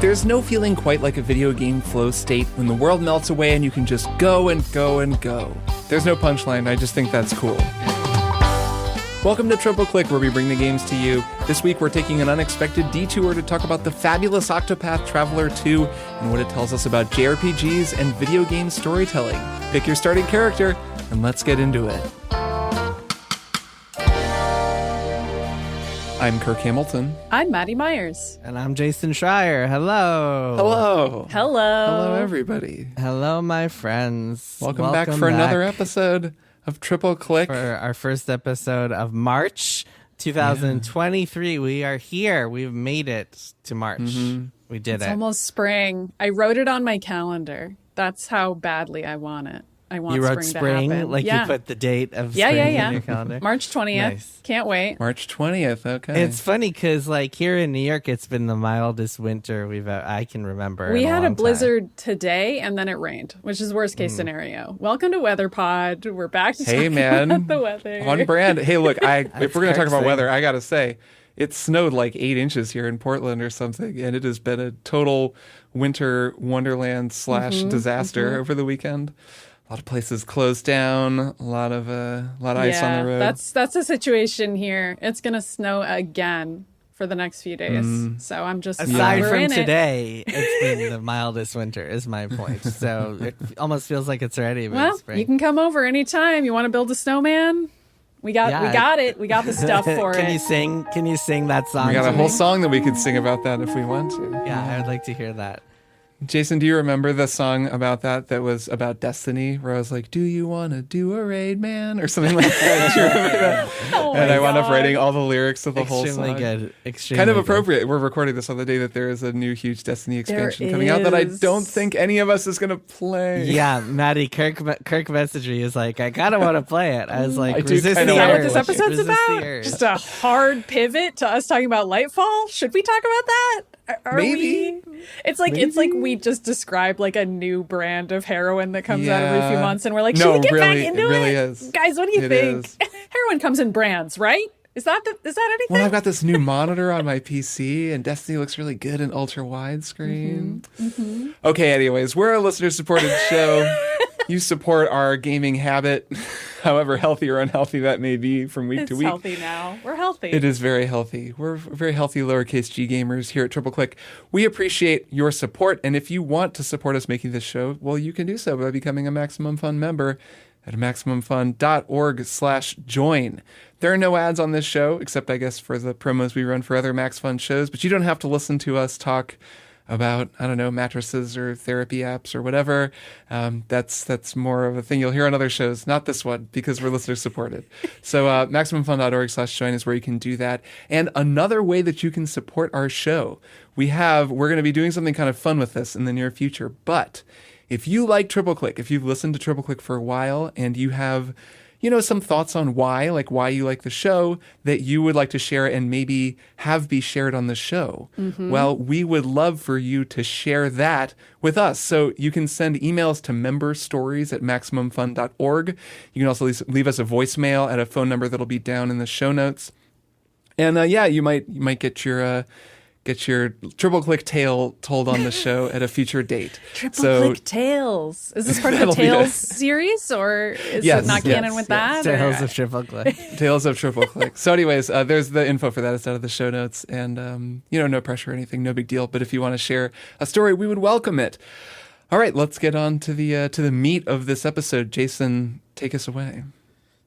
There's no feeling quite like a video game flow state when the world melts away and you can just go and go and go. There's no punchline, I just think that's cool. Welcome to Triple Click, where we bring the games to you. This week we're taking an unexpected detour to talk about the fabulous Octopath Traveler II and what it tells us about JRPGs and video game storytelling. Pick your starting character and let's get into it. I'm Kirk Hamilton. I'm Maddy Myers. And I'm Jason Schreier. Hello. Hello. Hello. Hello, everybody. Hello, my friends. Welcome back for another episode of Triple Click. For our first episode of March 2023. We are here. We've made it to March. We did It's it. almost spring. I wrote it on my calendar. That's how badly I want it. I want You wrote spring to happen. like yeah. you put the date of spring in your calendar? March 20th. Nice. Can't wait. March 20th, okay. It's funny because like here in New York, it's been the mildest winter I can remember. We in had long a blizzard today and then it rained, which is worst case scenario. Welcome to Weather Pod. We're back to talking about the weather. On brand. Hey, look, if we're going to talk about Kirk's weather, I got to say, it snowed like 8 inches here in Portland or something, and it has been a total winter wonderland / disaster over the weekend. A lot of places closed down, a lot of ice on the road. That's the situation here. It's going to snow again for the next few days. So I'm just Aside we're from in today, it's been the mildest winter, is my point. So it almost feels like it's already been Well, spring. you can come over anytime. You want to build a snowman? We got it. We got the stuff for Can it. you sing that song? We got to a whole me? song that we could sing about that if we want to. Yeah, I would like to hear that. Jason, do you remember the song about that was about Destiny, where I was like, "Do you want to do a raid, man?" or something like that? Do you remember that? Oh And my I wound up God. writing all the lyrics of the whole song. Extremely good. Extremely Kind of good. appropriate. We're recording this on the day that there is a new huge Destiny expansion There coming out that I is. don't think any of us is going to play. Yeah, Maddy, Kirk messaged me. Is like, I kind of want to play it. I was like, I do resist kinda the Is that what wanna urge. this episode's Resist the about? urge. Just a hard pivot to us talking about Lightfall? Should we talk about that? Are Maybe. we? It's like we just described like a new brand of heroin that comes out every few Yeah. months, and we're like, No, should we get back really, into it really it? is. Guys, what do you It think? is. Heroin comes in brands, right? Is that anything? Well, I've got this new monitor on my PC, and Destiny looks really good in ultra widescreen. Okay, anyways, we're a listener-supported show. You support our gaming habit, however healthy or unhealthy that may be from week to It's week. healthy now. We're healthy. It is very healthy. We're very healthy lowercase g gamers here at Triple Click. We appreciate your support, and if you want to support us making this show, well, you can do so by becoming a Maximum Fun member at MaximumFun.org/join. There are no ads on this show, except I guess for the promos we run for other Max Fun shows, but you don't have to listen to us talk about, I don't know, mattresses or therapy apps or whatever. That's more of a thing you'll hear on other shows, not this one, because we're listener supported. So MaximumFun.org/join is where you can do that. And another way that you can support our show, we're going to be doing something kind of fun with this in the near future. But if you like Triple Click, if you've listened to Triple Click for a while and you have some thoughts on why you like the show that you would like to share and maybe have be shared on the show. Well, we would love for you to share that with us. So you can send emails to memberstories@maximumfun.org. You can also leave us a voicemail at a phone number that'll be down in the show notes. And you might get your Triple Click tale told on the show at a future date. Click Tales. Is this part of the That'll be Tales it. series, or is Yes, it not yes, canon with yes. that? or- Tales of Triple Click. Tales of Triple Click. So anyways, there's the info for that. It's out of the show notes. And, no pressure or anything, no big deal. But if you want to share a story, we would welcome it. All right, let's get on to the meat of this episode. Jason, take us away.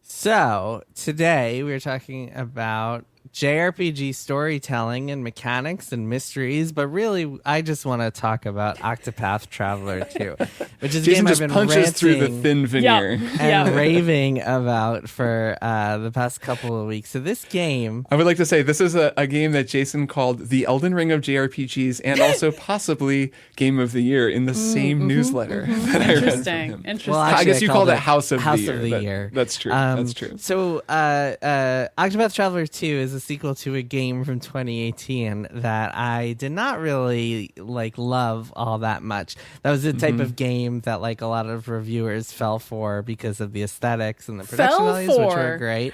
So today we're talking about JRPG storytelling and mechanics and mysteries, but really I just want to talk about Octopath Traveler 2, which is a Jason game I've just been punches through the ranting thin veneer. and raving about for the past couple of weeks. So this game, I would like to say this is a game that Jason called the Elden Ring of JRPGs and also possibly Game of the Year in the same newsletter that I read from Interesting. him. Interesting. well, I actually, guess you called called it House of the Year. Year. That's true. That's true. So, Octopath Traveler 2 is a sequel to a game from 2018 that I did not really love all that much. That was the type of game that a lot of reviewers fell for because of the aesthetics and the production Fell values, which for. were great.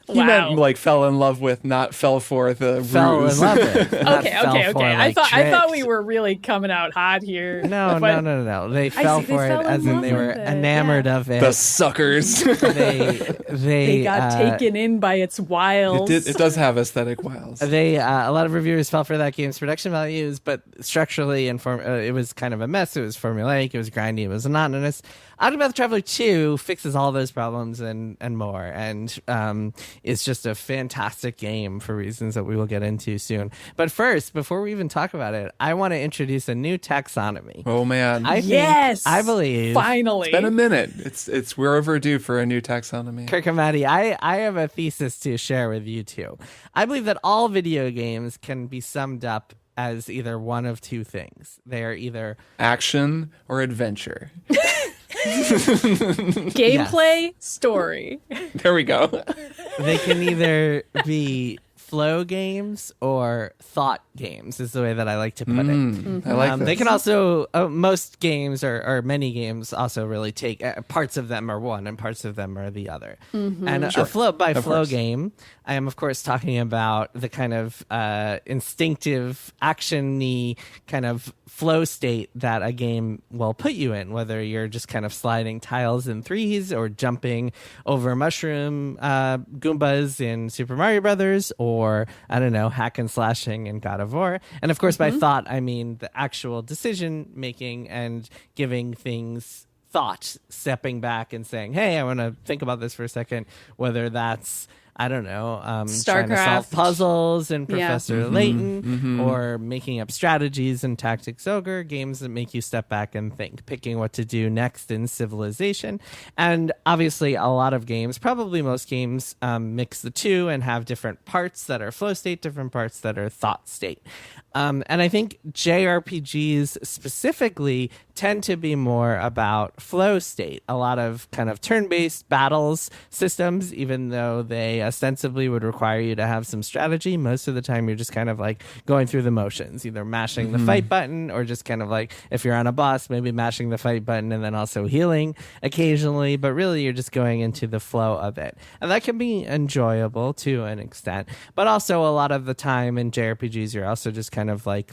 He meant like fell in love with, not fell for the Fell ruse. in love with. Okay. I thought tricked. we were really coming out hot here. No. They fell for it as in they were enamored of it. The suckers. They got taken in by its wiles. It does have aesthetic wiles. A lot of reviewers fell for that game's production values, but structurally and it was kind of a mess. It was formulaic, it was grindy, it was monotonous. Octopath Traveler 2 fixes all those problems and more, and it's just a fantastic game for reasons that we will get into soon. But first, before we even talk about it, I want to introduce a new taxonomy. Oh man! I believe finally it's been a minute. We're overdue for a new taxonomy. Kirk and Maddy, I have a thesis to share with you two. I believe that all video games can be summed up as either one of two things. They are either action or adventure. Gameplay, story. There we go. They can either be flow games or thought games is the way that I like to put it. I like this. They can also, most games or many games also really take, parts of them are one and parts of them are the other. And a flow by flow game, I am of course talking about the kind of instinctive, action-y kind of flow state that a game will put you in, whether you're just kind of sliding tiles in threes or jumping over mushroom Goombas in Super Mario Brothers, or I don't know, hack and slashing in God of War. And of course, by thought, I mean the actual decision making and giving things thought, stepping back and saying, hey, I want to think about this for a second, whether that's I don't know, trying to solve puzzles in Professor Layton, or making up strategies in Tactics Ogre, games that make you step back and think, picking what to do next in Civilization. And obviously a lot of games, probably most games, mix the two and have different parts that are flow state, different parts that are thought state. And I think JRPGs specifically tend to be more about flow state. A lot of kind of turn-based battles systems, even though they ostensibly would require you to have some strategy, most of the time you're just kind of like going through the motions, either mashing the fight button or just kind of like, if you're on a boss, maybe mashing the fight button and then also healing occasionally, but really you're just going into the flow of it. And that can be enjoyable to an extent, but also a lot of the time in JRPGs, you're also just kind of like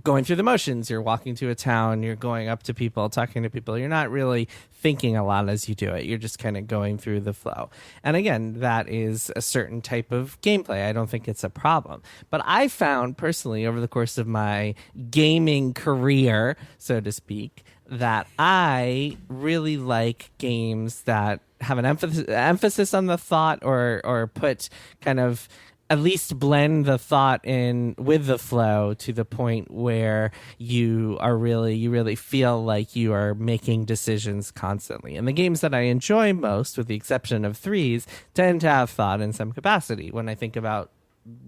going through the motions. You're walking to a town, you're going up to people, talking to people. You're not really thinking a lot as you do it. You're just kind of going through the flow. And again, that is a certain type of gameplay. I don't think it's a problem. But I found personally over the course of my gaming career, so to speak, that I really like games that have an emphasis on the thought, or put kind of at least blend the thought in with the flow to the point where you really feel like you are making decisions constantly. And the games that I enjoy most, with the exception of threes, tend to have thought in some capacity. When I think about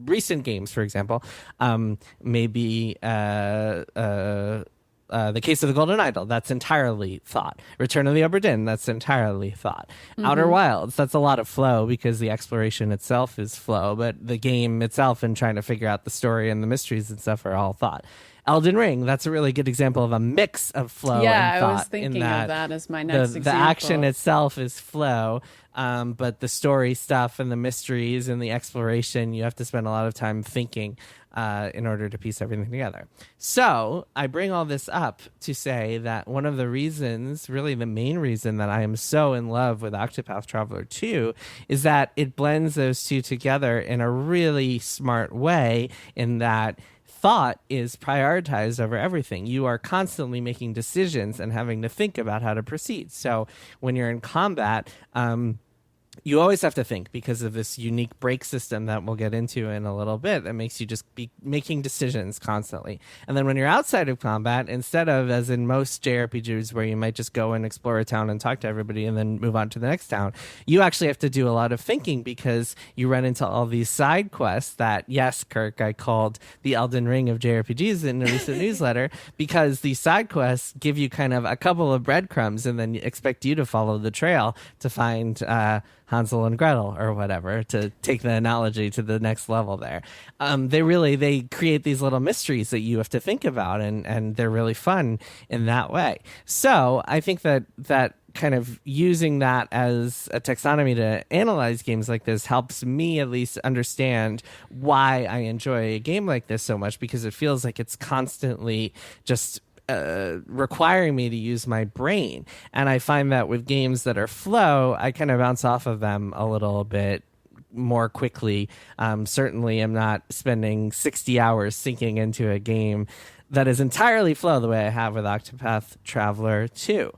recent games, for example, maybe The Case of the Golden Idol, that's entirely thought. Return of the Obra Dinn, that's entirely thought. Outer Wilds, that's a lot of flow because the exploration itself is flow, but the game itself and trying to figure out the story and the mysteries and stuff are all thought. Elden Ring, that's a really good example of a mix of flow and thought. I was thinking of that as my next example. The action itself is flow, but the story stuff and the mysteries and the exploration, you have to spend a lot of time thinking in order to piece everything together. So I bring all this up to say that one of the reasons, really the main reason that I am so in love with Octopath Traveler 2 is that it blends those two together in a really smart way, in that thought is prioritized over everything. You are constantly making decisions and having to think about how to proceed. So when you're in combat, you always have to think, because of this unique break system that we'll get into in a little bit that makes you just be making decisions constantly. And then when you're outside of combat, instead of, as in most JRPGs where you might just go and explore a town and talk to everybody and then move on to the next town, you actually have to do a lot of thinking, because you run into all these side quests that, yes, Kirk, I called the Elden Ring of JRPGs in a recent newsletter, because these side quests give you kind of a couple of breadcrumbs and then expect you to follow the trail to find Hansel and Gretel or whatever, to take the analogy to the next level there. They create these little mysteries that you have to think about, and they're really fun in that way. So I think that kind of using that as a taxonomy to analyze games like this helps me at least understand why I enjoy a game like this so much, because it feels like it's constantly just requiring me to use my brain. And I find that with games that are flow, I kind of bounce off of them a little bit more quickly. Certainly I'm not spending 60 hours sinking into a game that is entirely flow the way I have with Octopath Traveler 2.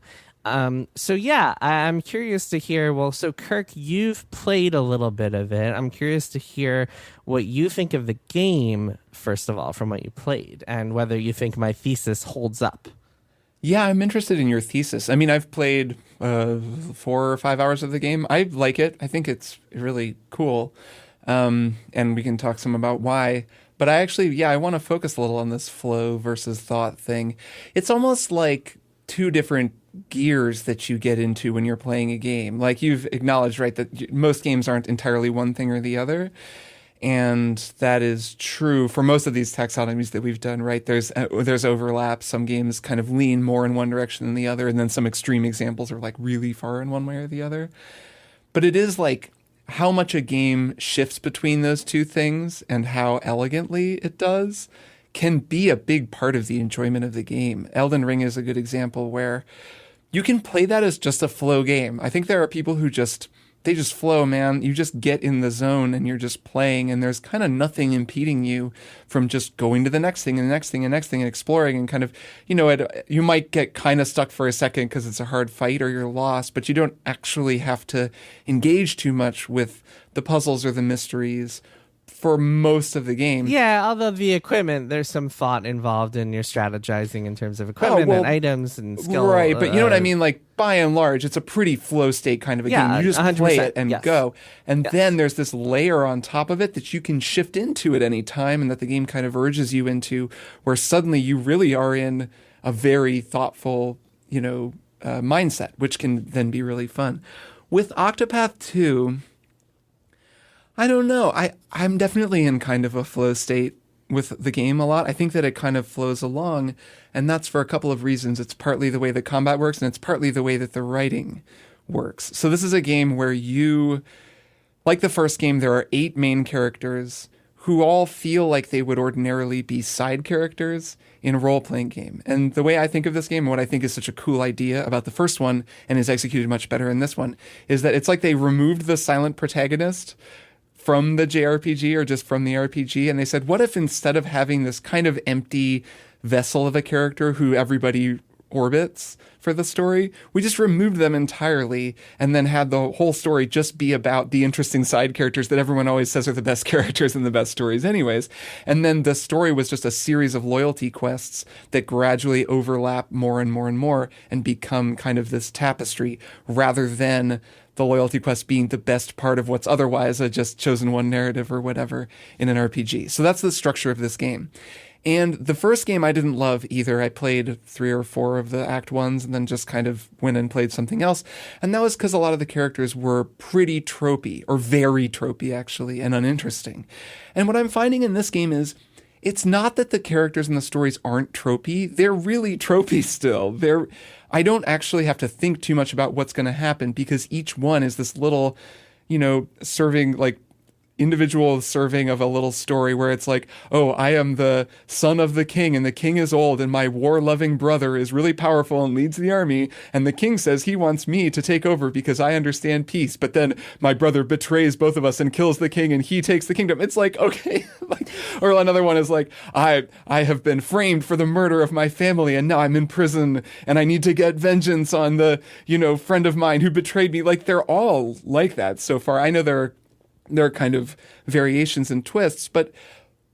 So yeah, I'm curious to hear, well, so Kirk, you've played a little bit of it. I'm curious to hear what you think of the game, first of all, from what you played, and whether you think my thesis holds up. Yeah, I'm interested in your thesis. I mean, I've played 4 or 5 hours of the game. I like it. I think it's really cool. And we can talk some about why. But I actually, I want to focus a little on this flow versus thought thing. It's almost like two different gears that you get into when you're playing a game. Like you've acknowledged, right, that most games aren't entirely one thing or the other. And that is true for most of these taxonomies that we've done, right? There's overlap. Some games kind of lean more in one direction than the other. And then some extreme examples are like really far in one way or the other. But it is like how much a game shifts between those two things and how elegantly it does can be a big part of the enjoyment of the game. Elden Ring is a good example where you can play that as just a flow game. I think there are people who they just flow, man. You just get in the zone and you're just playing, and there's kind of nothing impeding you from just going to the next thing and the next thing and next thing and exploring and kind of, you might get kind of stuck for a second because it's a hard fight or you're lost, but you don't actually have to engage too much with the puzzles or the mysteries for most of the game. Yeah, although the equipment, there's some thought involved in your strategizing in terms of equipment and items and skill. Right, but you know what I mean? Like, by and large, it's a pretty flow state kind of a game. You just 100%, play it and go. And then there's this layer on top of it that you can shift into at any time and that the game kind of urges you into, where suddenly you really are in a very thoughtful, mindset, which can then be really fun. With Octopath 2... I don't know. I'm definitely in kind of a flow state with the game a lot. I think that it kind of flows along, and that's for a couple of reasons. It's partly the way the combat works, and it's partly the way that the writing works. So this is a game where like the first game, there are 8 main characters who all feel like they would ordinarily be side characters in a role-playing game. And the way I think of this game, and what I think is such a cool idea about the first one, and is executed much better in this one, is that it's like they removed the silent protagonist from the JRPG or just from the RPG. And they said, what if instead of having this kind of empty vessel of a character who everybody orbits for the story, we just removed them entirely and then had the whole story just be about the interesting side characters that everyone always says are the best characters in the best stories anyways. And then the story was just a series of loyalty quests that gradually overlap more and more and more and become kind of this tapestry, rather than the loyalty quest being the best part of what's otherwise a just chosen one narrative or whatever in an RPG. So that's the structure of this game. And the first game I didn't love either. I played 3 or 4 of the Act 1s and then just kind of went and played something else. And that was because a lot of the characters were pretty tropey, or very tropey actually, and uninteresting. And what I'm finding in this game is it's not that the characters in the stories aren't tropey. They're really tropey still. I don't actually have to think too much about what's going to happen, because each one is this little, serving, like, individual serving of a little story where it's like, oh, I am the son of the king and the king is old and my war-loving brother is really powerful and leads the army, and the king says he wants me to take over because I understand peace, but then my brother betrays both of us and kills the king and he takes the kingdom. It's like, okay. Or another one is like, I have been framed for the murder of my family and now I'm in prison and I need to get vengeance on the, friend of mine who betrayed me. Like, they're all like that so far. I know there are kind of variations and twists, but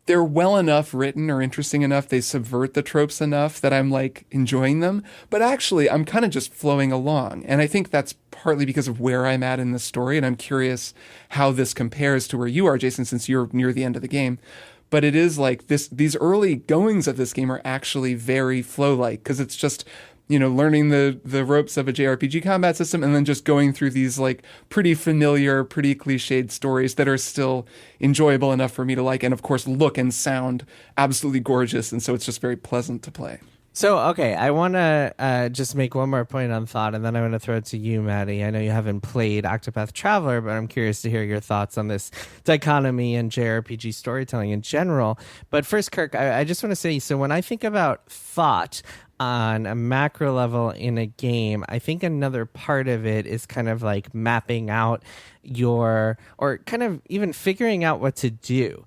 they're well enough written or interesting enough. They subvert the tropes enough that I'm like enjoying them. But actually, I'm kind of just flowing along. And I think that's partly because of where I'm at in the story. And I'm curious how this compares to where you are, Jason, since you're near the end of the game. But it is like these early goings of this game are actually very flow-like, because it's just, learning the ropes of a JRPG combat system and then just going through these like pretty familiar, pretty cliched stories that are still enjoyable enough for me to like, and of course look and sound absolutely gorgeous. And so it's just very pleasant to play. So, okay, I want to just make one more point on thought, and then I want to throw it to you, Maddy. I know you haven't played Octopath Traveler, but I'm curious to hear your thoughts on this dichotomy and JRPG storytelling in general. But first, Kirk, I just want to say, so when I think about thought on a macro level in a game, I think another part of it is kind of like mapping out or kind of even figuring out what to do.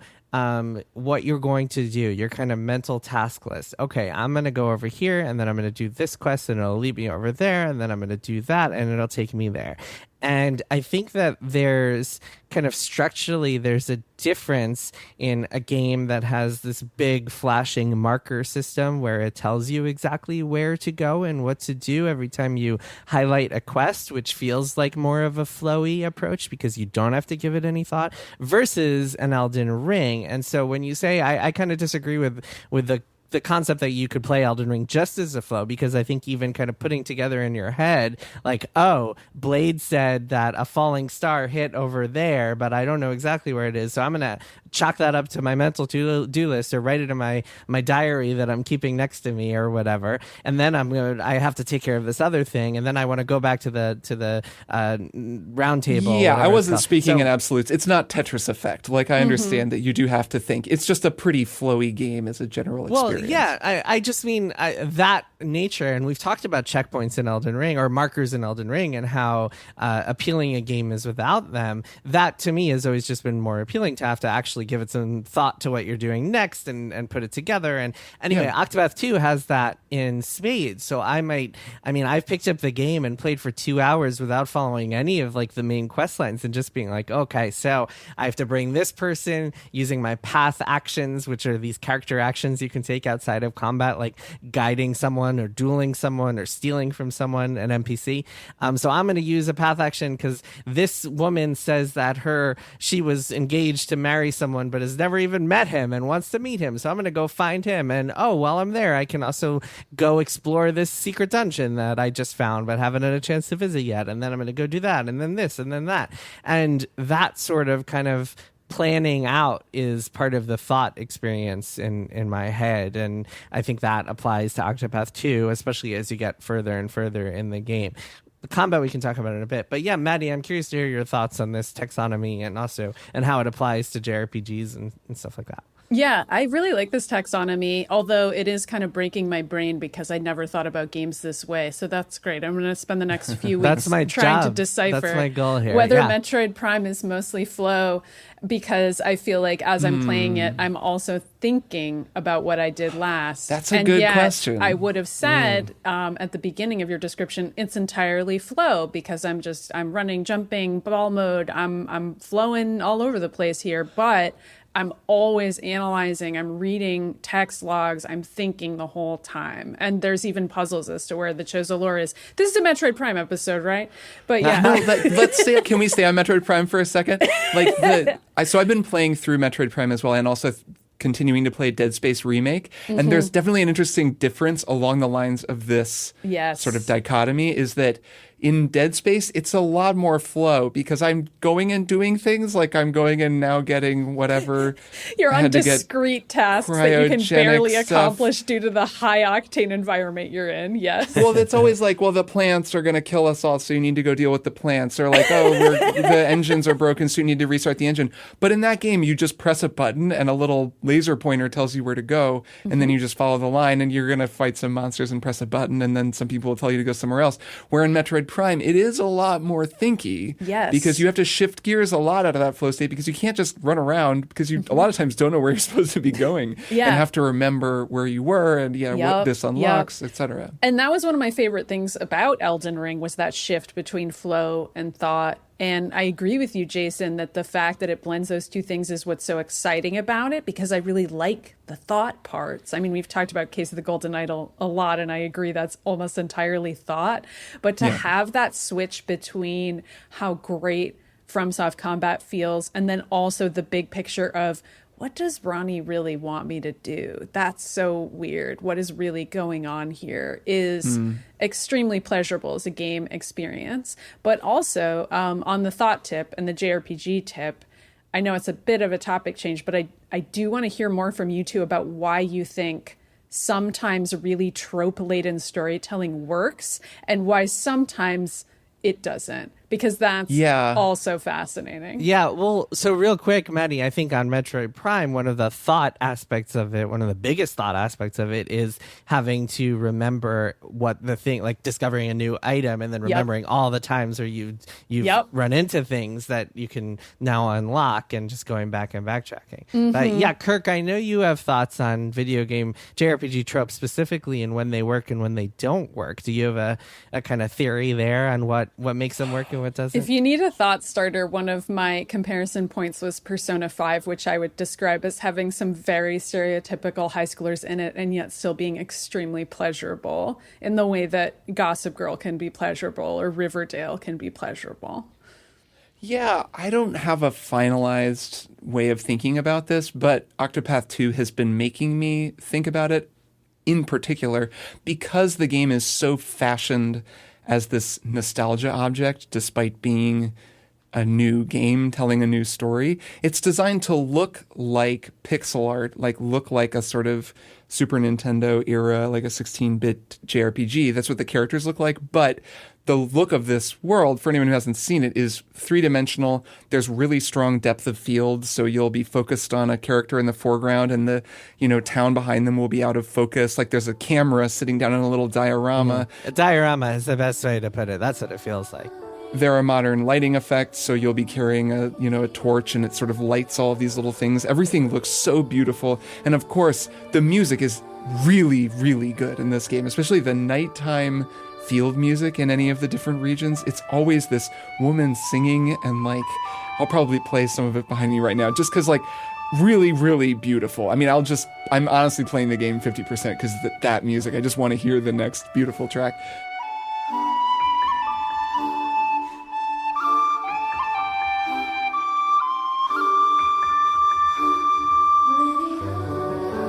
What you're going to do, your kind of mental task list. Okay, I'm going to go over here and then I'm going to do this quest and it'll lead me over there and then I'm going to do that and it'll take me there. And I think that there's kind of structurally, there's a difference in a game that has this big flashing marker system where it tells you exactly where to go and what to do every time you highlight a quest, which feels like more of a flowy approach because you don't have to give it any thought, versus an Elden Ring. And so when you say, I kind of disagree with the concept that you could play Elden Ring just as a flow, because I think even kind of putting together in your head, like, oh, Blade said that a falling star hit over there, but I don't know exactly where it is. So I'm going to chalk that up to my mental to-do list or write it in my diary that I'm keeping next to me or whatever. And then I have to take care of this other thing. And then I want to go back to the round table. Yeah, I wasn't speaking in absolutes. It's not Tetris effect. Like, I understand that you do have to think. It's just a pretty flowy game as a general experience. Yeah, I just mean that nature, and we've talked about checkpoints in Elden Ring or markers in Elden Ring and how appealing a game is without them. That to me has always just been more appealing, to have to actually give it some thought to what you're doing next and put it together. And anyway, Octopath 2 has that in spades. So I've picked up the game and played for 2 hours without following any of like the main quest lines and just being like, okay, so I have to bring this person using my path actions, which are these character actions you can take outside of combat, like guiding someone or dueling someone or stealing from someone, an NPC. So I'm going to use a path action because this woman says that she was engaged to marry someone but has never even met him and wants to meet him. So I'm going to go find him. And while I'm there, I can also go explore this secret dungeon that I just found but haven't had a chance to visit yet. And then I'm going to go do that, and then this, and then that. And that sort of kind of planning out is part of the thought experience in my head, and I think that applies to Octopath 2, especially as you get further and further in the game. The combat we can talk about in a bit, but yeah, Maddy, I'm curious to hear your thoughts on this taxonomy and how it applies to JRPGs and stuff like that. Yeah, I really like this taxonomy, although it is kind of breaking my brain because I never thought about games this way. So that's great. I'm going to spend the next few weeks trying to decipher That's my goal here. Whether Metroid Prime is mostly flow, because I feel like as I'm playing it, I'm also thinking about what I did last. That's a good question. I would have said at the beginning of your description, it's entirely flow because I'm running, jumping, ball mode. I'm flowing all over the place here, but I'm always analyzing, I'm reading text logs, I'm thinking the whole time. And there's even puzzles as to where the Chozo lore is. This is a Metroid Prime episode, right? But yeah. Can we stay on Metroid Prime for a second? So I've been playing through Metroid Prime as well, and also continuing to play Dead Space Remake. And there's definitely an interesting difference along the lines of this sort of dichotomy, is that in Dead Space, it's a lot more flow because I'm going and doing things, like I'm going and now getting whatever. You're on discrete tasks that you can barely accomplish due to the high octane environment you're in. Yes. Well, it's always like, well, the plants are going to kill us all, so you need to go deal with the plants. Or like, the engines are broken, so you need to restart the engine. But in that game, you just press a button and a little laser pointer tells you where to go, and then you just follow the line, and you're going to fight some monsters and press a button, and then some people will tell you to go somewhere else. Where in Metroid Prime, it is a lot more thinky. Yes. Because you have to shift gears a lot out of that flow state, because you can't just run around, because you a lot of times don't know where you're supposed to be going and have to remember where you were and what this unlocks, etc. And that was one of my favorite things about Elden Ring, was that shift between flow and thought. And I agree with you, Jason, that the fact that it blends those two things is what's so exciting about it, because I really like the thought parts. I mean, we've talked about Case of the Golden Idol a lot, and I agree that's almost entirely thought. But to have that switch between how great FromSoft combat feels and then also the big picture of, what does Ronnie really want me to do? That's so weird. What is really going on here is extremely pleasurable as a game experience. But also on the thought tip and the JRPG tip, I know it's a bit of a topic change, but I do want to hear more from you two about why you think sometimes really trope-laden storytelling works and why sometimes it doesn't, because that's also fascinating. Yeah, well, so real quick, Maddy, I think on Metroid Prime, one of the thought aspects of it, one of the biggest thought aspects of it is having to remember what the thing, like discovering a new item and then remembering all the times where you've run into things that you can now unlock and just going back and backtracking. But yeah, Kirk, I know you have thoughts on video game JRPG tropes specifically and when they work and when they don't work. Do you have a kind of theory there on what makes them work and what doesn't? If you need a thought starter, one of my comparison points was Persona 5, which I would describe as having some very stereotypical high schoolers in it and yet still being extremely pleasurable in the way that Gossip Girl can be pleasurable or Riverdale can be pleasurable. Yeah, I don't have a finalized way of thinking about this, but Octopath 2 has been making me think about it in particular because the game is so fashioned as this nostalgia object, despite being a new game telling a new story. It's designed to look like pixel art, like look like a sort of Super Nintendo era, like a 16-bit JRPG. That's what the characters look like. But the look of this world, for anyone who hasn't seen it, is three-dimensional. There's really strong depth of field, so you'll be focused on a character in the foreground and the, town behind them will be out of focus. Like there's a camera sitting down in a little diorama. A diorama is the best way to put it. That's what it feels like. There are modern lighting effects, so you'll be carrying a torch and it sort of lights all of these little things. Everything looks so beautiful. And of course, the music is really, really good in this game, especially the nighttime field music in any of the different regions. It's always this woman singing, and I'll probably play some of it behind me right now just because really, really beautiful. I mean, I'm honestly playing the game 50% because that music, I just want to hear the next beautiful track.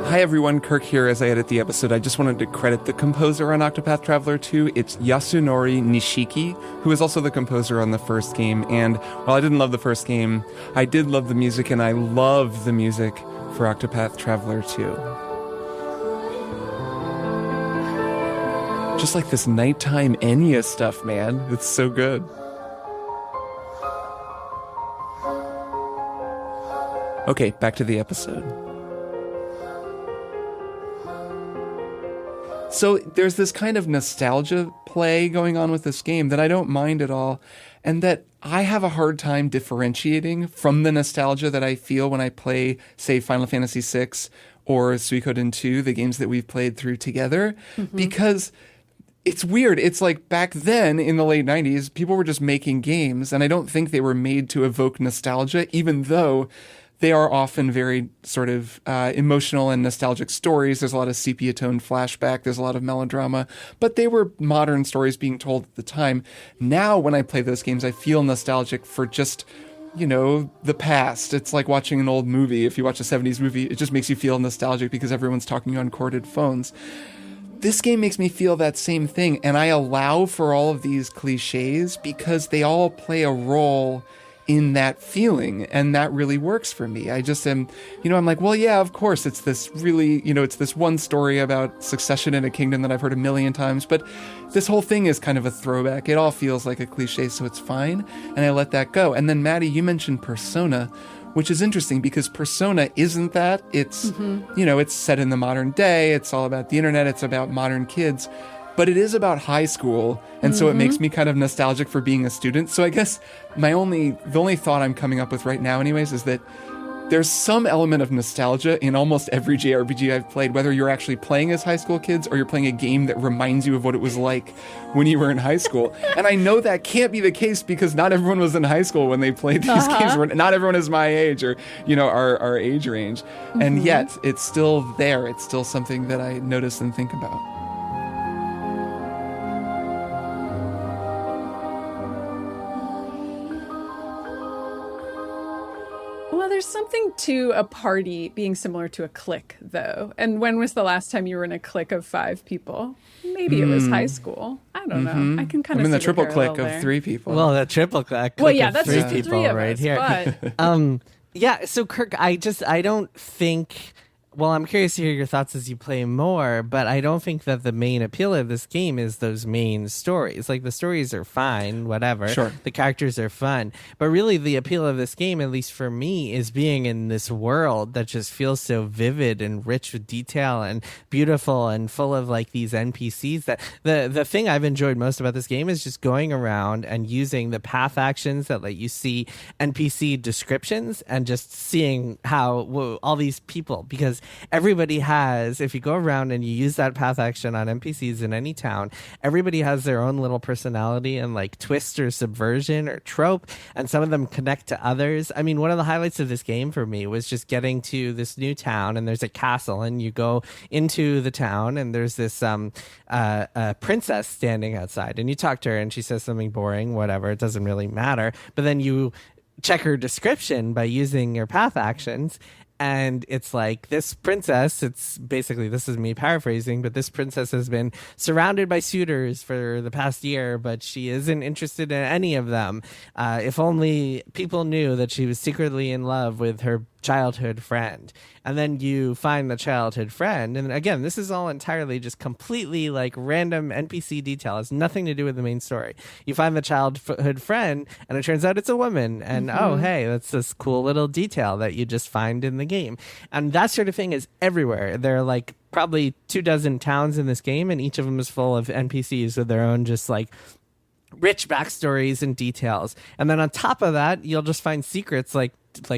Hi everyone, Kirk here as I edit the episode. I just wanted to credit the composer on Octopath Traveler 2. It's Yasunori Nishiki, who is also the composer on the first game. And while I didn't love the first game, I did love the music, and I love the music for Octopath Traveler 2. Just like this nighttime Enya stuff, man. It's so good. Okay, back to the episode. So there's this kind of nostalgia play going on with this game that I don't mind at all, and that I have a hard time differentiating from the nostalgia that I feel when I play, say, Final Fantasy VI or Suikoden 2, the games that we've played through together, because it's weird. It's like back then in the late 90s, people were just making games, and I don't think they were made to evoke nostalgia, even though they are often very sort of emotional and nostalgic stories. There's a lot of sepia-toned flashback. There's a lot of melodrama. But they were modern stories being told at the time. Now, when I play those games, I feel nostalgic for just, the past. It's like watching an old movie. If you watch a 70s movie, it just makes you feel nostalgic because everyone's talking on corded phones. This game makes me feel that same thing. And I allow for all of these cliches because they all play a role in that feeling, and that really works for me. I just am, I'm like, well, yeah, of course, it's this really, it's this one story about succession in a kingdom that I've heard a million times, but this whole thing is kind of a throwback. It all feels like a cliche, so it's fine, and I let that go. And then, Maddy, you mentioned Persona, which is interesting because Persona isn't that. It's, it's set in the modern day, it's all about the internet, it's about modern kids, but it is about high school, and so it makes me kind of nostalgic for being a student. So I guess the only thought I'm coming up with right now anyways is that there's some element of nostalgia in almost every JRPG I've played, whether you're actually playing as high school kids or you're playing a game that reminds you of what it was like when you were in high school. And I know that can't be the case because not everyone was in high school when they played these games. Not everyone is my age or, our age range. And yet it's still there. It's still something that I notice and think about. There's something to a party being similar to a clique, though. And when was the last time you were in a clique of 5 people? Maybe it was high school. I don't know. I can kind of. I'm in the triple clique of 3 people. Well, the triple clique. Well, yeah, that's three just people 3 of right us, here. But Yeah. So Kirk, I don't think Well, I'm curious to hear your thoughts as you play more, but I don't think that the main appeal of this game is those main stories. Like, the stories are fine, whatever. Sure. The characters are fun. But really, the appeal of this game, at least for me, is being in this world that just feels so vivid and rich with detail and beautiful and full of, like, these NPCs. That the thing I've enjoyed most about this game is just going around and using the path actions that let you see NPC descriptions and just seeing how all these people, because everybody has, if you go around and you use that path action on NPCs in any town, everybody has their own little personality and like twist or subversion or trope, and some of them connect to others. I mean, one of the highlights of this game for me was just getting to this new town, and there's a castle, and you go into the town, and there's this princess standing outside, and you talk to her, and she says something boring, whatever, it doesn't really matter, but then you check her description by using your path actions. And it's like, this princess, it's basically, this is me paraphrasing, but this princess has been surrounded by suitors for the past year, but she isn't interested in any of them. If only people knew that she was secretly in love with her childhood friend. And then you find the childhood friend, and again, this is all entirely just completely like random NPC detail. It has nothing to do with the main story. You find the childhood friend, and it turns out it's a woman, and oh hey, that's this cool little detail that you just find in the game. And that sort of thing is everywhere. There are like probably 24 towns in this game, and each of them is full of NPCs with their own just like rich backstories and details. And then on top of that, you'll just find secrets like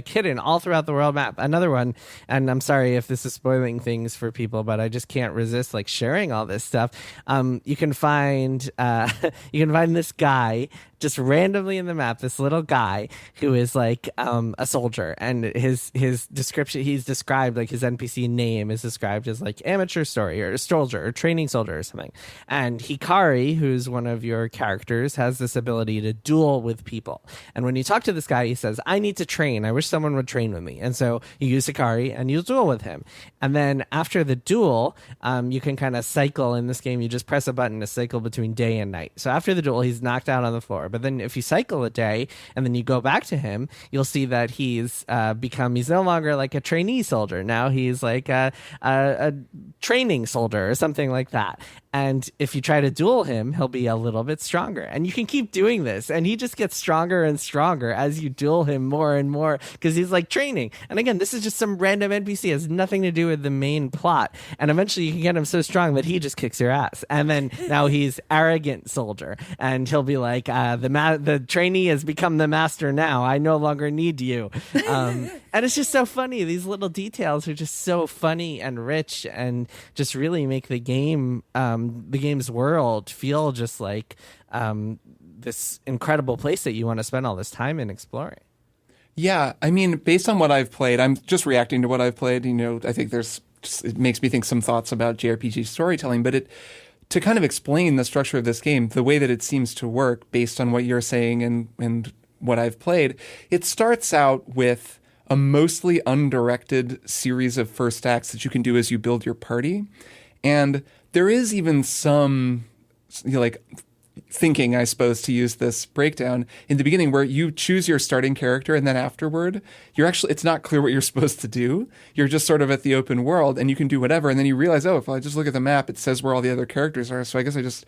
hidden all throughout the world map. Another one, and I'm sorry if this is spoiling things for people, but I just can't resist like sharing all this stuff. You can find this guy just randomly in the map, this little guy who is like a soldier, and his description, he's described, like his NPC name is described as like amateur story or soldier or training soldier or something. And Hikari, who's one of your characters, has this ability to duel with people. And when you talk to this guy, he says, I need to train. I wish someone would train with me. And so you use Hikari and you duel with him. And then after the duel, you can kind of cycle in this game. You just press a button to cycle between day and night. So after the duel, he's knocked out on the floor. But then if you cycle a day and then you go back to him, you'll see that he's no longer like a trainee soldier. Now he's like a training soldier or something like that. And if you try to duel him, he'll be a little bit stronger. And you can keep doing this. And he just gets stronger and stronger as you duel him more and more because he's like training. And again, this is just some random NPC. It has nothing to do with the main plot. And eventually you can get him so strong that he just kicks your ass. And then now he's arrogant soldier. And he'll be like, the trainee has become the master now. I no longer need you. And it's just so funny. These little details are just so funny and rich and just really make the game's world feel just like this incredible place that you want to spend all this time in exploring. Yeah, I mean, based on what I've played, I'm just reacting to what I've played. You know, I think it makes me think some thoughts about JRPG storytelling, but to kind of explain the structure of this game, the way that it seems to work based on what you're saying and what I've played, it starts out with a mostly undirected series of first acts that you can do as you build your party. And there is even some, like, thinking, I suppose, to use this breakdown in the beginning where you choose your starting character and then afterward, it's not clear what you're supposed to do. You're just sort of at the open world and you can do whatever. And then you realize, oh, if I just look at the map, it says where all the other characters are. So I guess I just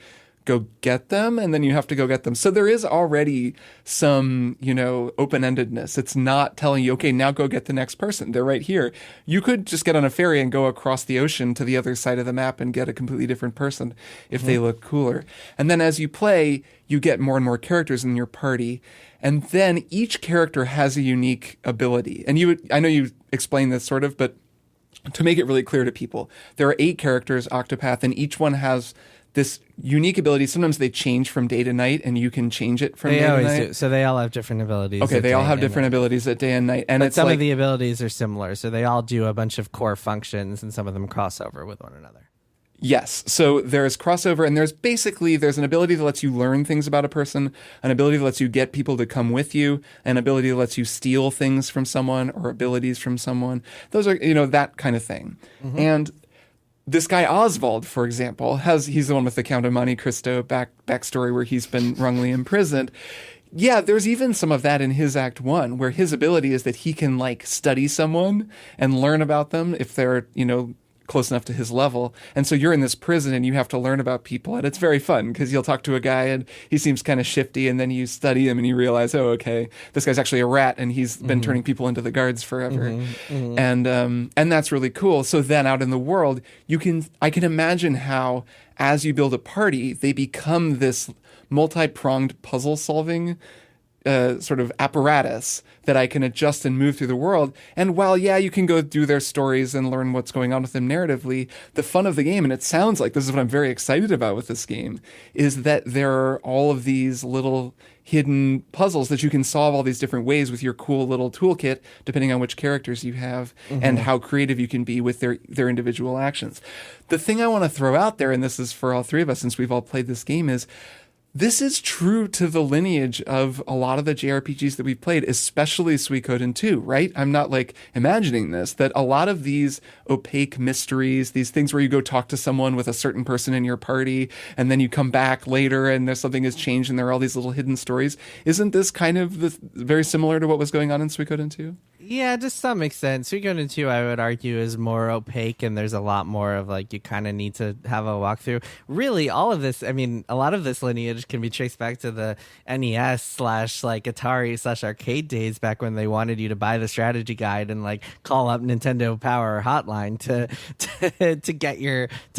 go get them, and then you have to go get them. So there is already some, open-endedness. It's not telling you, okay, now go get the next person. They're right here. You could just get on a ferry and go across the ocean to the other side of the map and get a completely different person if they look cooler. And then as you play, you get more and more characters in your party. And then each character has a unique ability. And I know you explained this sort of, but to make it really clear to people, there are 8 characters, Octopath, and each one has this unique ability. Sometimes they change from day to night, and you can change it from day to night. They always do. So they all have different abilities. Okay, they all have different abilities at day and night. And but some of the abilities are similar, so they all do a bunch of core functions, and some of them cross over with one another. Yes. So there's crossover, and there's an ability that lets you learn things about a person, an ability that lets you get people to come with you, an ability that lets you steal things from someone or abilities from someone. Those are, that kind of thing. Mm-hmm. And this guy Oswald, for example, he's the one with the Count of Monte Cristo backstory where he's been wrongly imprisoned. Yeah, there's even some of that in his Act 1, where his ability is that he can, like, study someone and learn about them if they're, close enough to his level. And so you're in this prison and you have to learn about people. And it's very fun because you'll talk to a guy and he seems kind of shifty. And then you study him and you realize, oh, okay, this guy's actually a rat and he's been turning people into the guards forever. And that's really cool. So then out in the world, I can imagine how as you build a party, they become this multi-pronged puzzle solving sort of apparatus that I can adjust and move through the world. And while, yeah, you can go do their stories and learn what's going on with them narratively, the fun of the game, and it sounds like this is what I'm very excited about with this game, is that there are all of these little hidden puzzles that you can solve all these different ways with your cool little toolkit, depending on which characters you have and how creative you can be with their individual actions. The thing I want to throw out there, and this is for all three of us since we've all played this game, is this is true to the lineage of a lot of the JRPGs that we've played, especially Suikoden 2, right? I'm not like imagining this, that a lot of these opaque mysteries, these things where you go talk to someone with a certain person in your party, and then you come back later and there's something has changed and there are all these little hidden stories. Isn't this kind of very similar to what was going on in Suikoden 2? Yeah, to some extent. Suikoden 2, I would argue, is more opaque, and there's a lot more of, like, you kind of need to have a walkthrough. Really, all of this, I mean, a lot of this lineage can be traced back to the NES / like Atari / arcade days, back when they wanted you to buy the strategy guide and, like, call up Nintendo Power Hotline to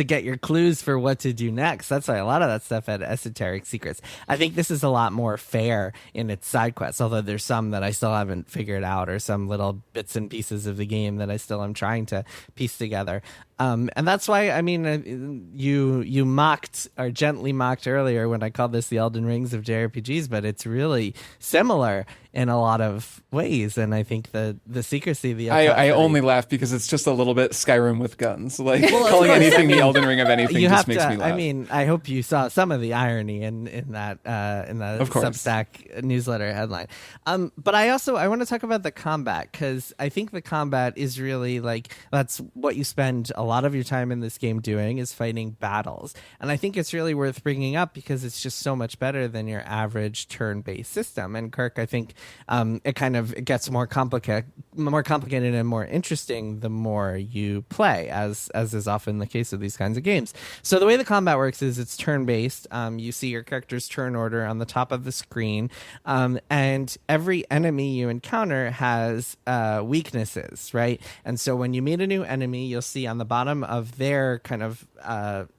get your clues for what to do next. That's why a lot of that stuff had esoteric secrets. I think this is a lot more fair in its side quests, although there's some that I still haven't figured out, or some little bits and pieces of the game that I still am trying to piece together. And that's why, I mean, you mocked, or gently mocked earlier when I called this the Elden Rings of JRPGs, but it's really similar in a lot of ways. And I think the secrecy, I only laugh because it's just a little bit Skyrim with guns. Like, calling anything the Elden Ring of anything just makes me laugh. I mean, I hope you saw some of the irony in that Substack newsletter headline. But I want to talk about the combat, because I think the combat is really, like, that's what you spend a lot of your time in this game doing, is fighting battles. And I think it's really worth bringing up because it's just so much better than your average turn-based system. And Kirk, I think it gets more complicated and more interesting the more you play, as is often the case with these kinds of games. So the way the combat works is it's turn-based. You see your character's turn order on the top of the screen, and every enemy you encounter has weaknesses, right? And so when you meet a new enemy, you'll see on the bottom of their kind of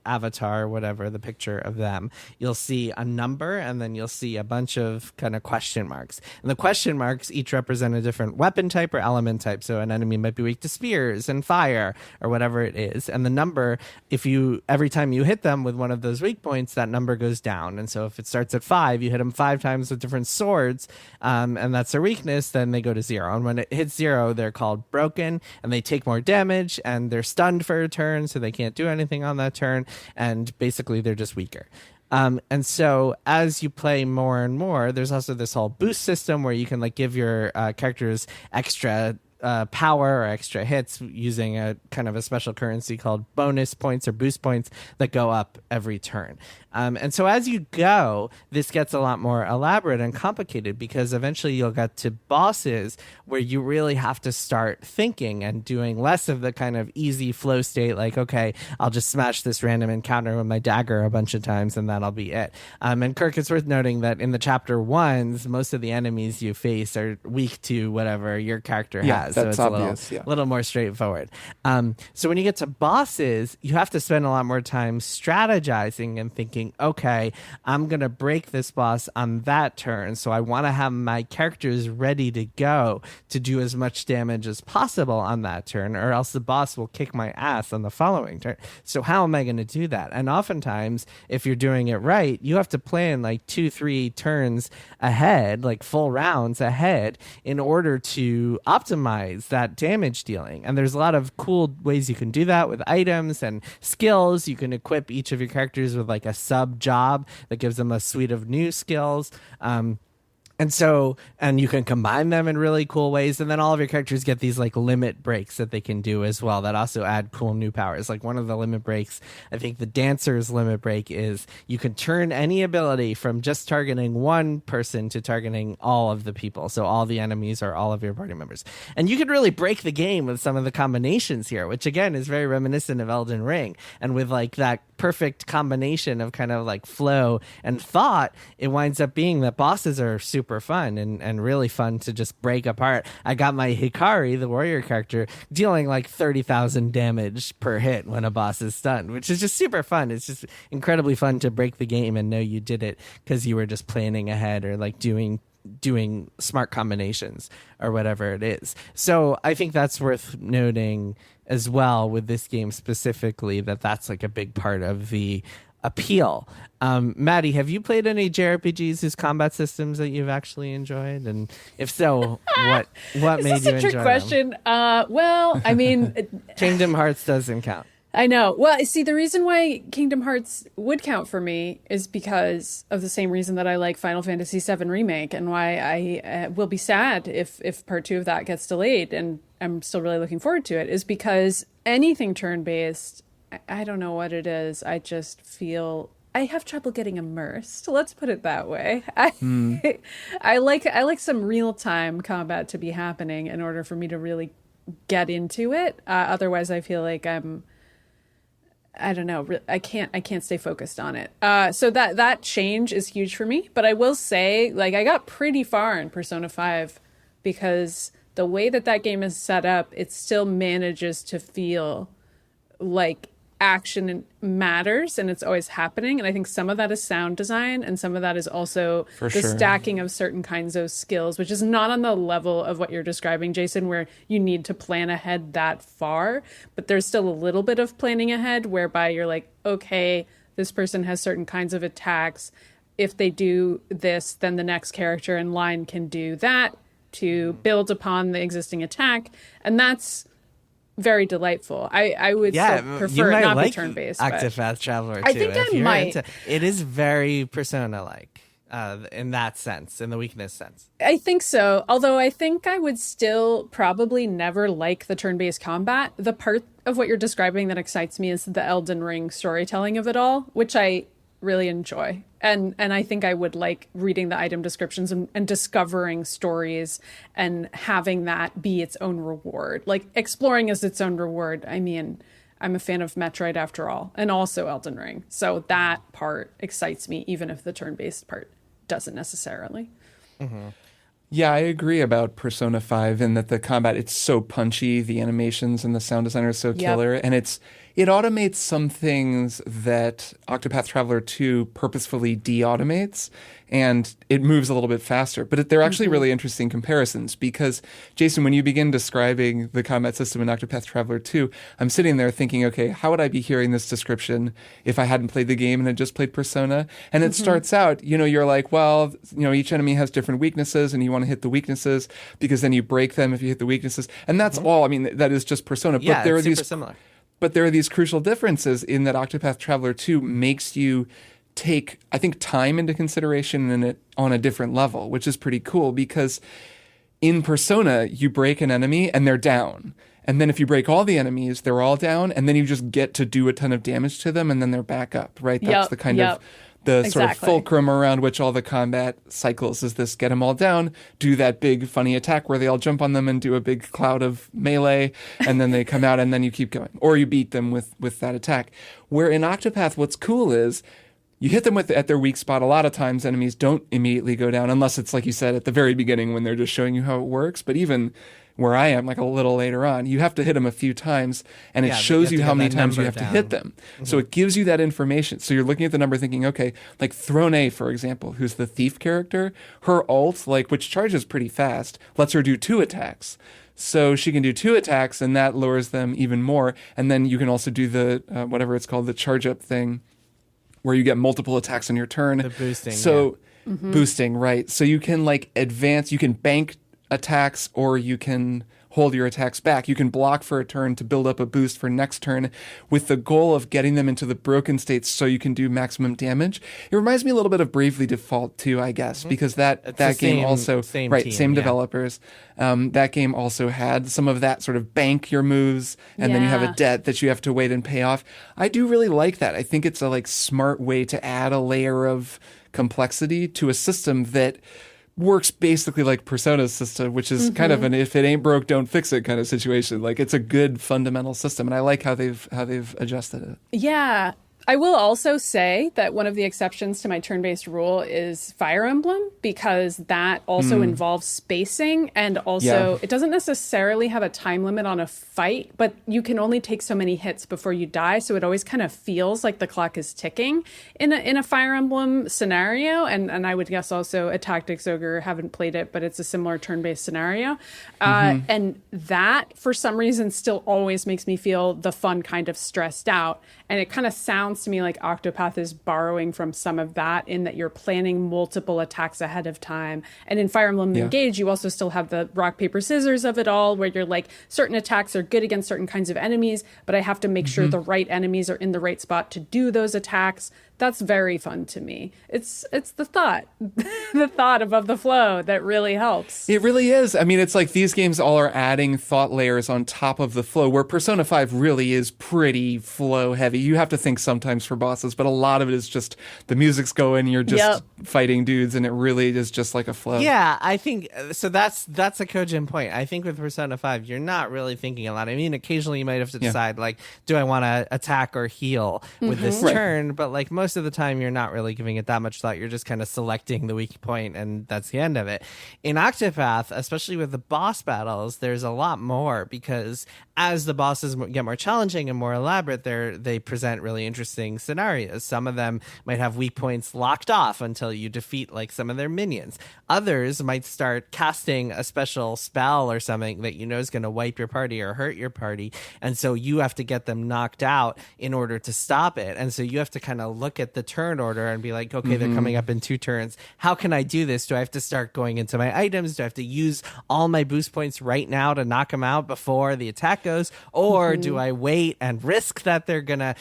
avatar, whatever, the picture of them, you'll see a number, and then you'll see a bunch of kind of question marks. And the question marks each represent a different weapon type or element type. So an enemy might be weak to spears and fire or whatever it is. And the number, every time you hit them with one of those weak points, that number goes down. And so if it starts at 5, you hit them 5 times with different swords, and that's their weakness, then they go to 0. And when it hits 0, they're called broken, and they take more damage, and they're stunned for a turn, so they can't do anything on that turn, and basically they're just weaker. And so as you play more and more, there's also this whole boost system where you can, like, give your characters extra power or extra hits using a kind of a special currency called bonus points or boost points that go up every turn. And so as you go, this gets a lot more elaborate and complicated, because eventually you'll get to bosses where you really have to start thinking and doing less of the kind of easy flow state, like, okay, I'll just smash this random encounter with my dagger a bunch of times and that'll be it. And Kirk, it's worth noting that in the chapter 1s, most of the enemies you face are weak to whatever your character has. That's so it's obvious, a little more straightforward. So when you get to bosses, you have to spend a lot more time strategizing and thinking, okay, I'm going to break this boss on that turn, so I want to have my characters ready to go to do as much damage as possible on that turn, or else the boss will kick my ass on the following turn. So how am I going to do that? And oftentimes, if you're doing it right, you have to plan like 2-3 turns ahead, like full rounds ahead, in order to optimize that damage dealing. And there's a lot of cool ways you can do that with items and skills. You can equip each of your characters with like a sub job that gives them a suite of new skills. And you can combine them in really cool ways. And then all of your characters get these like limit breaks that they can do as well that also add cool new powers. Like one of the limit breaks, I think the dancer's limit break is you can turn any ability from just targeting one person to targeting all of the people. So all the enemies are all of your party members. And you could really break the game with some of the combinations here, which again is very reminiscent of Elden Ring. And with like that perfect combination of kind of like flow and thought, it winds up being that bosses are super fun and really fun to just break apart. I got my Hikari, the warrior character, dealing like 30,000 damage per hit when a boss is stunned, which is just super fun. It's just incredibly fun to break the game and know you did it because you were just planning ahead or like doing smart combinations or whatever it is. So I think that's worth noting as well with this game specifically, that's like a big part of the appeal. Maddy, have you played any JRPGs whose combat systems that you've actually enjoyed? And if so, what made you enjoy them? This is a trick question. Well, I mean... Kingdom Hearts doesn't count. I know. Well, see, the reason why Kingdom Hearts would count for me is because of the same reason that I like Final Fantasy VII Remake and why I will be sad if part 2 of that gets delayed, and I'm still really looking forward to it, is because anything turn-based, I don't know what it is. I just feel I have trouble getting immersed. Let's put it that way. I like some real-time combat to be happening in order for me to really get into it. Otherwise, I feel like I don't know. I can't stay focused on it. So that change is huge for me. But I will say, like, I got pretty far in Persona 5 because the way that game is set up, it still manages to feel like action matters and it's always happening. And I think some of that is sound design and some of that is also stacking of certain kinds of skills, which is not on the level of what you're describing, Jason, where you need to plan ahead that far. But there's still a little bit of planning ahead whereby you're like, okay, this person has certain kinds of attacks. If they do this, then the next character in line can do that to build upon the existing attack. And that's very delightful. I would still prefer it not be turn-based. Octopath Traveler 2. I think I might. It is very Persona-like in that sense, in the weakness sense. I think so. Although I think I would still probably never like the turn-based combat. The part of what you're describing that excites me is the Elden Ring storytelling of it all, which I really enjoy. And I think I would like reading the item descriptions and discovering stories and having that be its own reward. Like exploring is its own reward. I mean, I'm a fan of Metroid after all, and also Elden Ring. So that part excites me, even if the turn-based part doesn't necessarily. Mm-hmm. Yeah, I agree about Persona 5 in that the combat, it's so punchy, the animations and the sound design are so killer, and it automates some things that Octopath Traveler 2 purposefully de-automates, and it moves a little bit faster. But they're actually really interesting comparisons because, Jason, when you begin describing the combat system in Octopath Traveler 2, I'm sitting there thinking, okay, how would I be hearing this description if I hadn't played the game and had just played Persona? And it starts out, you're like, well, each enemy has different weaknesses and you want to hit the weaknesses because then you break them if you hit the weaknesses. And that's all. I mean, that is just Persona. Yeah, but there it's are super similar. But there are these crucial differences in that Octopath Traveler 2 makes you take, I think, time into consideration on a different level, which is pretty cool because in Persona, you break an enemy and they're down. And then if you break all the enemies, they're all down. And then you just get to do a ton of damage to them and then they're back up, right? That's the kind of the sort of fulcrum around which all the combat cycles is this: get them all down, do that big funny attack where they all jump on them and do a big cloud of melee, and then they come out and then you keep going. Or you beat them with that attack. Where in Octopath, what's cool is you hit them at their weak spot. A lot of times enemies don't immediately go down unless it's, like you said, at the very beginning when they're just showing you how it works. But even where I am, like a little later on, you have to hit them a few times, and it shows you how many times you have to hit them. Mm-hmm. So it gives you that information. So you're looking at the number thinking, okay, like Throne, for example, who's the thief character, her ult, which charges pretty fast, lets her do 2 attacks. So she can do 2 attacks, and that lowers them even more. And then you can also do the, whatever it's called, the charge up thing, where you get multiple attacks on your turn. The boosting. So boosting, right. So you can advance, you can bank attacks, or you can hold your attacks back. You can block for a turn to build up a boost for next turn with the goal of getting them into the broken states so you can do maximum damage. It reminds me a little bit of Bravely Default too, I guess, because that game also, same same developers. That game also had some of that sort of bank your moves, and then you have a debt that you have to wait and pay off. I do really like that. I think it's a smart way to add a layer of complexity to a system that works basically like Persona's system, which is kind of an if it ain't broke, don't fix it kind of situation. It's a good fundamental system, and I like how they've adjusted it. Yeah. I will also say that one of the exceptions to my turn-based rule is Fire Emblem, because that also involves spacing, and also it doesn't necessarily have a time limit on a fight, but you can only take so many hits before you die, so it always kind of feels like the clock is ticking in a Fire Emblem scenario, and I would guess also a Tactics Ogre, haven't played it, but it's a similar turn-based scenario. And that, for some reason, still always makes me feel the fun kind of stressed out, and it kind of sounds to me like Octopath is borrowing from some of that, in that you're planning multiple attacks ahead of time. And in Fire Emblem Engage, you also still have the rock, paper, scissors of it all, where you're certain attacks are good against certain kinds of enemies, but I have to make sure the right enemies are in the right spot to do those attacks. That's very fun to me. It's the thought, the thought above the flow that really helps. It really is. I mean, it's these games all are adding thought layers on top of the flow, where Persona 5 really is pretty flow heavy. You have to think sometimes for bosses, but a lot of it is just the music's going, you're just fighting dudes, and it really is just like a flow. Yeah, I think so. That's a cogent point. I think with Persona 5, you're not really thinking a lot. I mean, occasionally you might have to decide, do I want to attack or heal with this turn? But most of the time, you're not really giving it that much thought. You're just kind of selecting the weak point, and that's the end of it. In Octopath, especially with the boss battles, there's a lot more, because as the bosses get more challenging and more elaborate, they present really interesting scenarios. Some of them might have weak points locked off until you defeat some of their minions. Others might start casting a special spell or something that is going to wipe your party or hurt your party, and so you have to get them knocked out in order to stop it. And so you have to kind of look at the turn order and be like, okay, they're coming up in 2 turns. How can I do this? Do I have to start going into my items? Do I have to use all my boost points right now to knock them out before the attack goes? Or do I wait and risk that they're gonna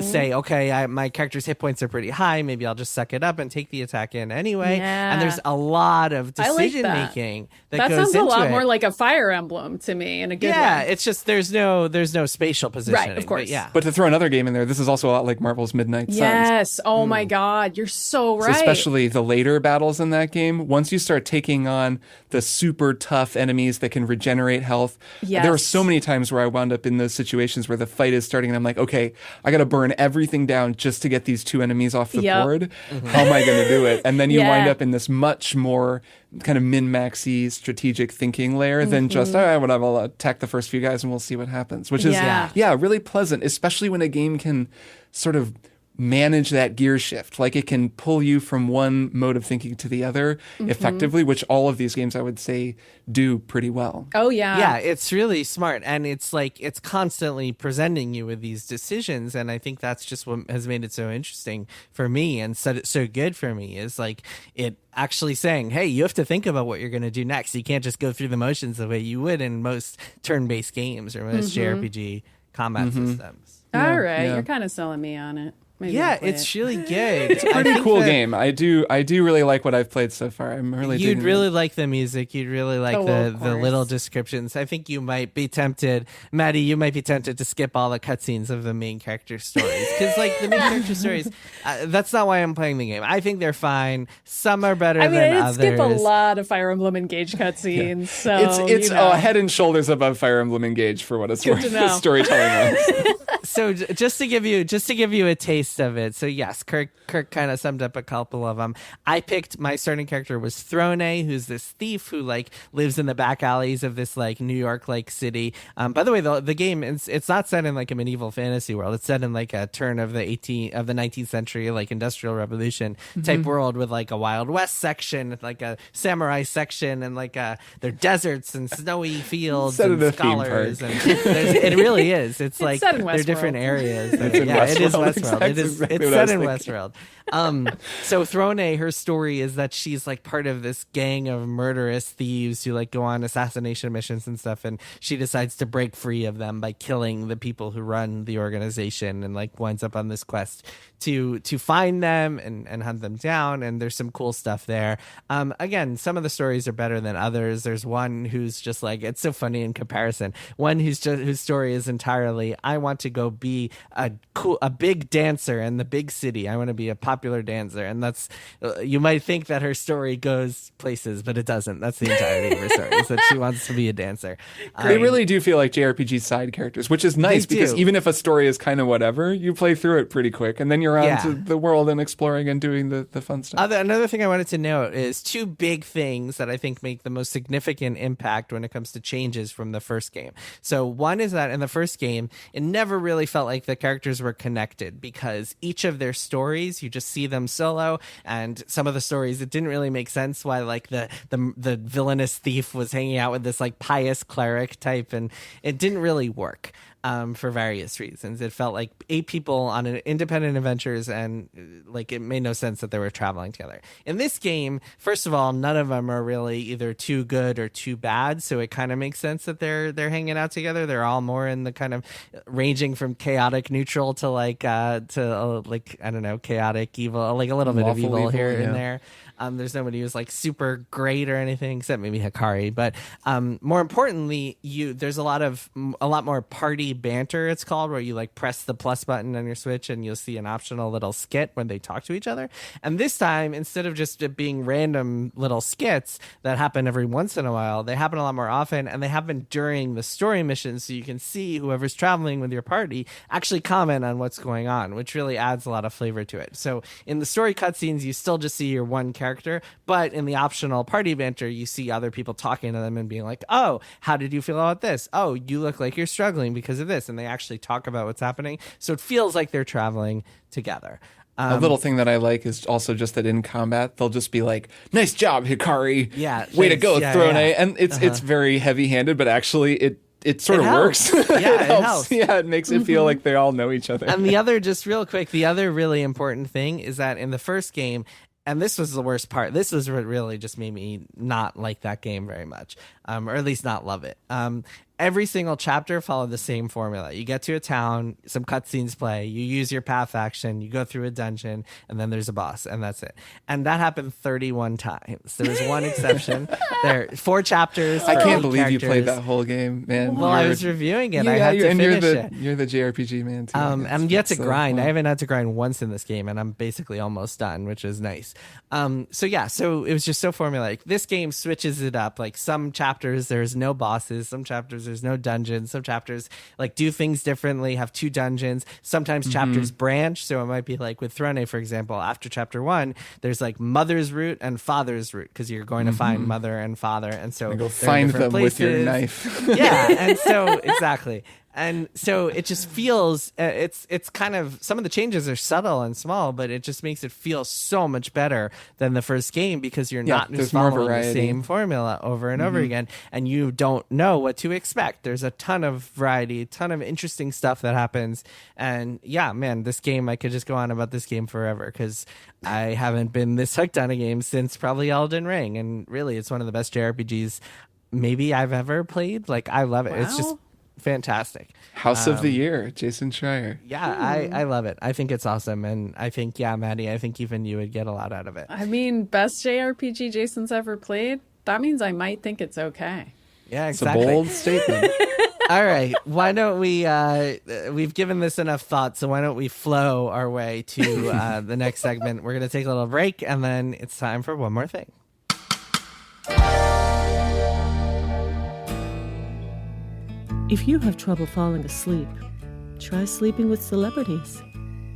say, okay, my character's hit points are pretty high, maybe I'll just suck it up and take the attack in anyway? And there's a lot of decision making that goes sounds into a lot it. more like a Fire Emblem to me, in a good way. Yeah, it's just there's no spatial positioning. Right, of course. But to throw another game in there, this is also a lot like Marvel's Midnight Suns. Yes. Oh my God, you're so right. So especially the later battles in that game, once you start taking on the super tough enemies that can regenerate health, there were so many times where I wound up in those situations where the fight is starting and I'm like, okay, I got to burn everything down just to get these 2 enemies off the board. How am I going to do it? And then you wind up in this much more kind of min-maxy strategic thinking layer than just, all right, whatever, I'll attack the first few guys and we'll see what happens, which is, really pleasant, especially when a game can sort of manage that gear shift. It can pull you from one mode of thinking to the other effectively, which all of these games I would say do pretty well. Oh yeah. Yeah, it's really smart, and it's it's constantly presenting you with these decisions, and I think that's just what has made it so interesting for me and so good for me is it actually saying, hey, you have to think about what you're going to do next. You can't just go through the motions the way you would in most turn-based games or most JRPG combat systems. All right, you're kind of selling me on it. Maybe it's really good. It's a pretty cool game. I do really like what I've played so far. I'm really You'd digging really it. like the music. You'd really like the little descriptions. I think you might be tempted, Maddy, you might be tempted to skip all the cutscenes of the main character stories. Because the main character stories, that's not why I'm playing the game. I think they're fine. Some are better than others. I did skip a lot of Fire Emblem Engage cutscenes. So it's head and shoulders above Fire Emblem Engage for what it's worth. Storytelling wise. So just to give you a taste of it. So yes, Kirk kind of summed up a couple of them. I picked my starting character was Throne, who's this thief who lives in the back alleys of this New York city. By the way, the game it's not set in a medieval fantasy world. It's set in a turn of the 19th century Industrial Revolution type world with a Wild West section, a samurai section, and their deserts and snowy fields and scholars. And it really is. It's set in they're Westworld. different areas. It's in Westworld, it is Westworld. exactly. It exactly it's what I set in was thinking. Westworld. So Throne, her story is that she's like part of this gang of murderous thieves who like go on assassination missions and stuff, and she decides to break free of them by killing the people who run the organization, and like winds up on this quest to find them and hunt them down. And there's some cool stuff there. Again, some of the stories are better than others. There's one who's just like, it's so funny in comparison. One whose story is entirely, I want to go be a big dancer in the big city. I want to be a popular dancer. And that's, you might think that her story goes places, but it doesn't. That's the entirety of her story, is that she wants to be a dancer. They really do feel like JRPG side characters, which is nice because even if a story is kind of whatever, you play through it pretty quick, and then you're on to the world and exploring and doing the fun stuff. Another thing I wanted to note is two big things that I think make the most significant impact when it comes to changes from the first game. So one is that in the first game, it never really felt like the characters were connected, because each of their stories, you just see them solo, and some of the stories, it didn't really make sense why like the villainous thief was hanging out with this like pious cleric type, and it didn't really work. For various reasons. It felt like 8 people on an independent adventures, and like it made no sense that they were traveling together. In this game, first of all, none of them are really either too good or too bad, so it kind of makes sense that they're hanging out together. They're all more in the kind of ranging from chaotic neutral to like I don't know, chaotic evil, like a little bit of evil here and there. There's nobody who's like super great or anything, except maybe Hikari. But more importantly, there's a lot more party banter, it's called, where you like press the plus button on your Switch and you'll see an optional little skit when they talk to each other. And this time, instead of just it being random little skits that happen every once in a while, they happen a lot more often, and they happen during the story missions, so you can see whoever's traveling with your party actually comment on what's going on, which really adds a lot of flavor to it. So in the story cutscenes, you still just see your one character, but in the optional party banter, you see other people talking to them and being like, oh, how did you feel about this? Oh, you look like you're struggling because of this. And they actually talk about what's happening. So it feels like they're traveling together. A little thing that I like is also just that in combat, they'll just be like, nice job, Hikari. Yeah. Way to go, Throne. Yeah. And it's very heavy handed, but actually it sort of works. Yeah, it helps. helps. Yeah, it makes it feel like they all know each other. And the other, just real quick, the other really important thing is that in the first game, and this was the worst part, this was what really just made me not like that game very much, or at least not love it. Every single chapter followed the same formula. You get to a town, some cutscenes play, you use your path action, you go through a dungeon, and then there's a boss, and that's it. And that happened 31 times. There was one exception. There 4 chapters. I can't believe characters. you played that whole game, man. Well, I was reviewing it. I had to finish it. You're the JRPG man, too. I'm yet to grind. I haven't had to grind once in this game, and I'm basically almost done, which is nice. So it was just so formulaic. This game switches it up. Like some chapters, there's no bosses. Some chapters, there's no dungeons. Some chapters like do things differently, have 2 dungeons. Sometimes chapters branch. So it might be like with Throne, for example, after chapter 1, there's like mother's route and father's route, because you're going to find mother and father. And so go find them with your knife. Yeah. And so exactly. And so it just feels, it's kind of, some of the changes are subtle and small, but it just makes it feel so much better than the first game, because you're not just following the same formula over and over again, and you don't know what to expect. There's a ton of variety, a ton of interesting stuff that happens. And yeah, man, this game, I could just go on about this game forever, because I haven't been this hooked on a game since probably Elden Ring. And really, it's one of the best JRPGs maybe I've ever played. Like, I love it. Wow. It's just fantastic. House of the Year, Jason Schreier. Yeah, I love it. I think it's awesome. And I think, Maddy, I think even you would get a lot out of it. I mean, best JRPG Jason's ever played? That means I might think it's okay. Yeah, exactly. It's a bold statement. All right. Why don't we, we've given this enough thought, so why don't we flow our way to the next segment. We're going to take a little break, and then it's time for one more thing. If you have trouble falling asleep, try sleeping with celebrities.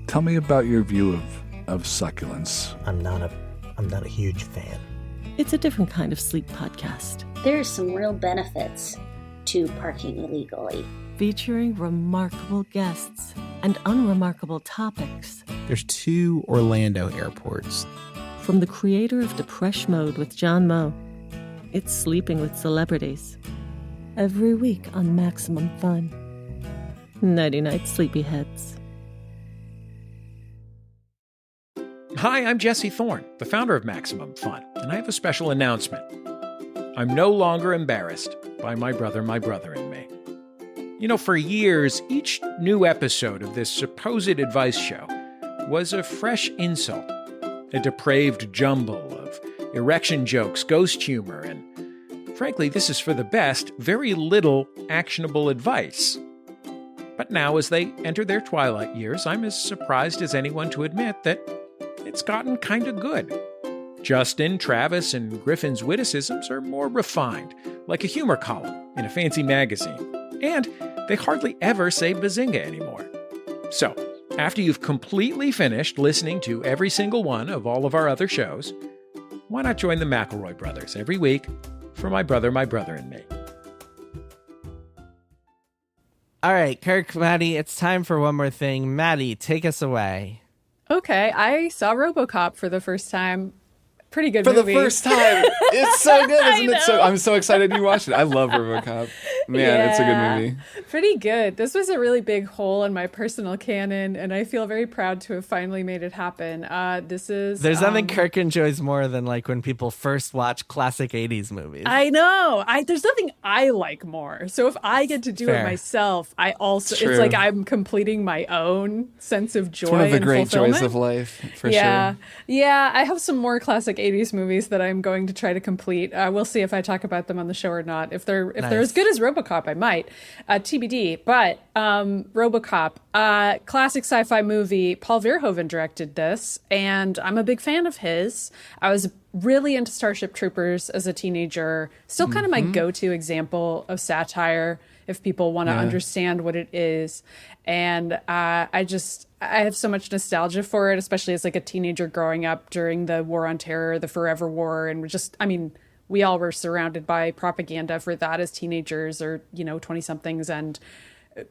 Tell me about your view of succulents. I'm not a huge fan. It's a different kind of sleep podcast. There are some real benefits to parking illegally. Featuring remarkable guests and unremarkable topics. There's 2 Orlando airports. From the creator of Depeche Mode with John Moe, it's Sleeping with Celebrities. Every week on Maximum Fun. Nighty-night, sleepyheads. Hi, I'm Jesse Thorne, the founder of Maximum Fun, and I have a special announcement. I'm no longer embarrassed by my brother, and me. You know, for years, each new episode of this supposed advice show was a fresh insult, a depraved jumble of erection jokes, ghost humor, and frankly, this is for the best, very little actionable advice. But now, as they enter their twilight years, I'm as surprised as anyone to admit that it's gotten kind of good. Justin, Travis, and Griffin's witticisms are more refined, like a humor column in a fancy magazine. And they hardly ever say bazinga anymore. So, after you've completely finished listening to every single one of all of our other shows, why not join the McElroy brothers every week for My Brother, and Me? All right, Kirk, Maddy, it's time for one more thing. Maddy, take us away. Okay, I saw Robocop for the first time. Pretty good For movie. the first time. It's so good, isn't it? know. I'm so excited you watched it. I love RoboCop. Man, it's a good movie. Pretty good. This was a really big hole in my personal canon, and I feel very proud to have finally made it happen. There's nothing Kirk enjoys more than like when people first watch classic 80s movies. I know. There's nothing I like more. So if I get to do it myself, I also True. it's like I'm completing my own sense of joy. It's one of the and great fulfillment. joys of life, for Yeah. sure. Yeah, I have some more classic 80s movies that I'm going to try to complete. We'll see if I talk about them on the show or not. If they're as good as RoboCop, I might. TBD. But RoboCop, classic sci-fi movie. Paul Verhoeven directed this, and I'm a big fan of his. I was really into Starship Troopers as a teenager. Still kind of my go-to example of satire if people want to understand what it is. And I have so much nostalgia for it, especially as like a teenager growing up during the War on Terror, the Forever War. And we all were surrounded by propaganda for that as teenagers or, 20-somethings. And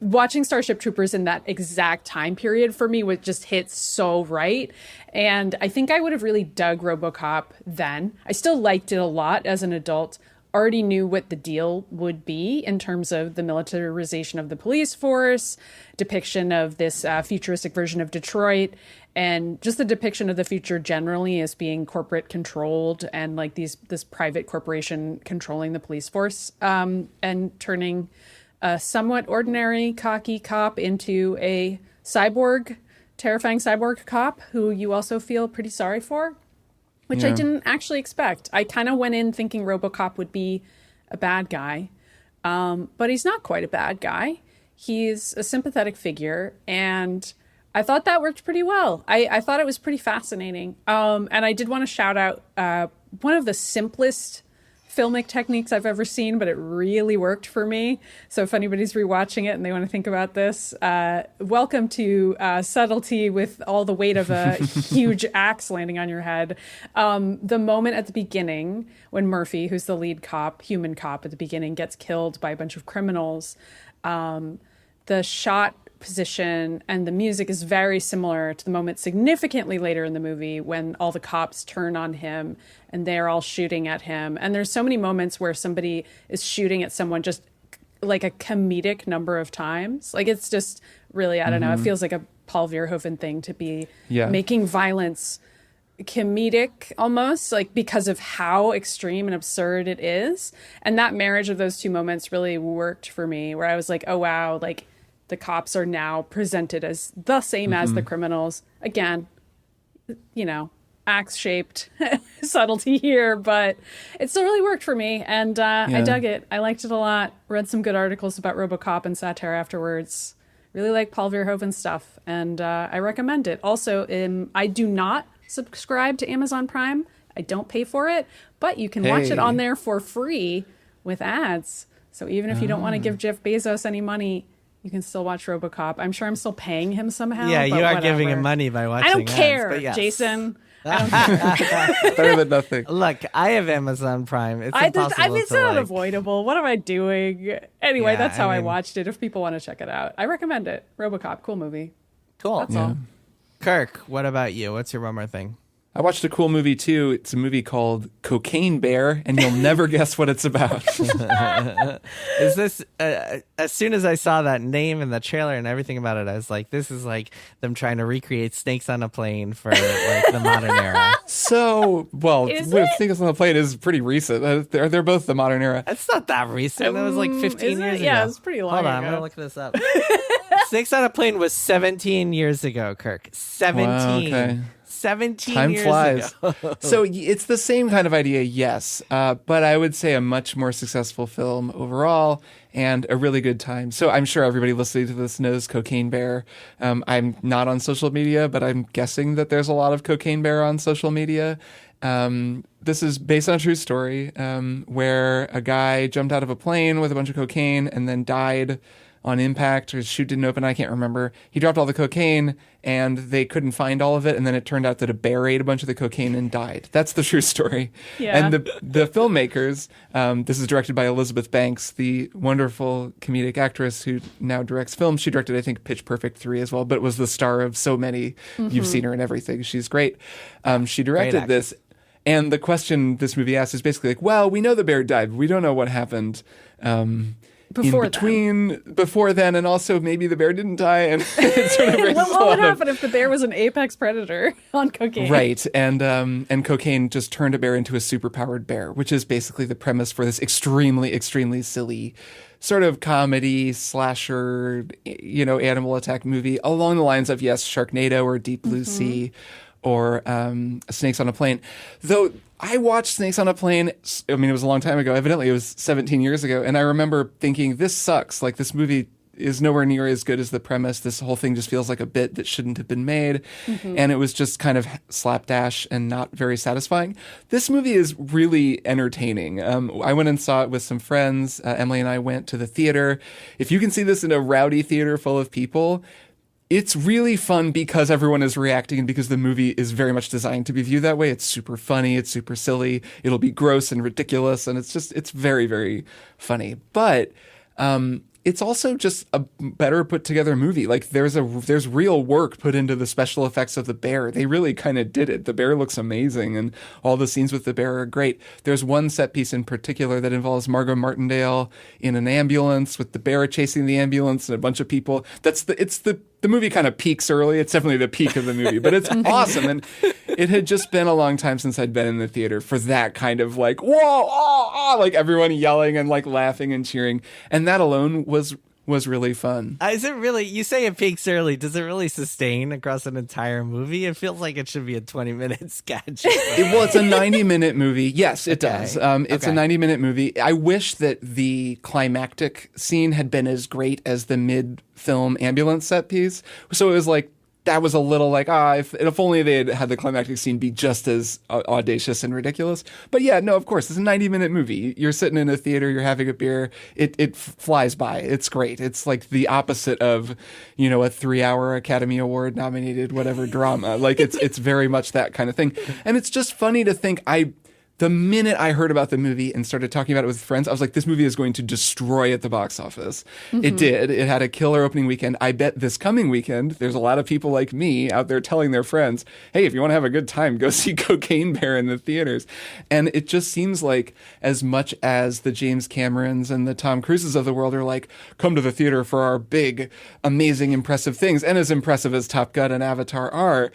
watching Starship Troopers in that exact time period for me would just hit so right. And I think I would have really dug RoboCop then. I still liked it a lot as an adult. Already knew what the deal would be in terms of the militarization of the police force, depiction of this futuristic version of Detroit, and just the depiction of the future generally as being corporate controlled and like this private corporation controlling the police force, and turning a somewhat ordinary, cocky cop into a terrifying cyborg cop who you also feel pretty sorry for. Which I didn't actually expect. I kind of went in thinking RoboCop would be a bad guy, but he's not quite a bad guy. He's a sympathetic figure, and I thought that worked pretty well. I thought it was pretty fascinating. And I did want to shout out one of the simplest filmic techniques I've ever seen, but it really worked for me. So if anybody's rewatching it and they want to think about this, welcome to subtlety with all the weight of a huge axe landing on your head. The moment at the beginning when Murphy, who's the lead cop, human cop at the beginning, gets killed by a bunch of criminals, the shot position and the music is very similar to the moment significantly later in the movie when all the cops turn on him and they're all shooting at him. And there's so many moments where somebody is shooting at someone just like a comedic number of times. Like it's just really, I don't know, it feels like a Paul Verhoeven thing to be making violence comedic almost, like because of how extreme and absurd it is. And that marriage of those two moments really worked for me, where I was like, oh wow, like the cops are now presented as the same as the criminals. Again, axe-shaped subtlety here, but it still really worked for me. And I dug it. I liked it a lot. Read some good articles about RoboCop and satire afterwards. Really like Paul Verhoeven's stuff, and I recommend it. Also, I do not subscribe to Amazon Prime. I don't pay for it, but you can watch it on there for free with ads. So even if you don't want to give Jeff Bezos any money, you can still watch RoboCop. I'm sure I'm still paying him somehow. Yeah, but you are whatever. giving him money by watching I don't care, ads, but yes. Jason. I don't care. Better than nothing. Look, I have Amazon Prime. It's impossible it's to not like... avoidable. What am I doing? Anyway, Yeah, that's how I mean- watched it. If people want to check it out, I recommend it. RoboCop, cool movie. Cool. That's all. Kirk, what about you? What's your one more thing? I watched a cool movie too. It's a movie called Cocaine Bear, and you'll never guess what it's about. Is this, as soon as I saw that name and the trailer and everything about it, I was like, this is like them trying to recreate Snakes on a Plane for like the modern era. So, well, Snakes on a Plane is pretty recent. They're both the modern era. It's not that recent. It was like 15 years ago. Yeah, it's pretty long Hold on, ago. I'm going to look this up. Snakes on a Plane was 17 years ago, Kirk. 17. Wow, okay. 17 Time years flies. ago. So it's the same kind of idea, yes, but I would say a much more successful film overall and a really good time. So I'm sure everybody listening to this knows Cocaine Bear. I'm not on social media, but I'm guessing that there's a lot of Cocaine Bear on social media. This is based on a true story where a guy jumped out of a plane with a bunch of cocaine and then died on impact, or his chute didn't open, I can't remember. He dropped all the cocaine and they couldn't find all of it, and then it turned out that a bear ate a bunch of the cocaine and died. That's the true story. Yeah. And the filmmakers, this is directed by Elizabeth Banks, the wonderful comedic actress who now directs films. She directed, I think, Pitch Perfect 3 as well, but was the star of so many. You've seen her in everything. She's great. She directed this. And the question this movie asks is basically like, well, we know the bear died. But we don't know what happened before then, and also maybe the bear didn't die. And it sort of what would happen if the bear was an apex predator on cocaine? Right, and cocaine just turned a bear into a superpowered bear, which is basically the premise for this extremely, extremely silly sort of comedy slasher, animal attack movie along the lines of, yes, Sharknado or Deep Blue Sea or Snakes on a Plane. Though I watched Snakes on a Plane, I mean, it was a long time ago. Evidently, it was 17 years ago. And I remember thinking, this sucks. Like, this movie is nowhere near as good as the premise. This whole thing just feels like a bit that shouldn't have been made. And it was just kind of slapdash and not very satisfying. This movie is really entertaining. I went and saw it with some friends. Emily and I went to the theater. If you can see this in a rowdy theater full of people, it's really fun because everyone is reacting and because the movie is very much designed to be viewed that way. It's super funny. It's super silly. It'll be gross and ridiculous. And it's very, very funny. But it's also just a better put together movie. Like there's real work put into the special effects of the bear. They really kind of did it. The bear looks amazing and all the scenes with the bear are great. There's one set piece in particular that involves Margot Martindale in an ambulance with the bear chasing the ambulance and a bunch of people. The movie kind of peaks early. It's definitely the peak of the movie, but it's awesome. And it had just been a long time since I'd been in the theater for that kind of like, whoa, like everyone yelling and like laughing and cheering. And that alone was really fun. Is it really, you say it peaks early, does it really sustain across an entire movie? It feels like it should be a 20-minute sketch. It's a 90-minute movie. Yes, it does. It's a 90-minute movie. I wish that the climactic scene had been as great as the mid-film ambulance set piece. So it was like, that was a little like, if only they had the climactic scene be just as audacious and ridiculous. But yeah, no, of course, it's a 90-minute movie. You're sitting in a theater, you're having a beer. It flies by. It's great. It's like the opposite of, a 3-hour Academy Award nominated whatever drama. Like it's very much that kind of thing. And it's just funny to think the minute I heard about the movie and started talking about it with friends, I was like, this movie is going to destroy at the box office. It did. It had a killer opening weekend. I bet this coming weekend, there's a lot of people like me out there telling their friends, hey, if you want to have a good time, go see Cocaine Bear in the theaters. And it just seems like as much as the James Camerons and the Tom Cruises of the world are like, come to the theater for our big, amazing, impressive things, and as impressive as Top Gun and Avatar are,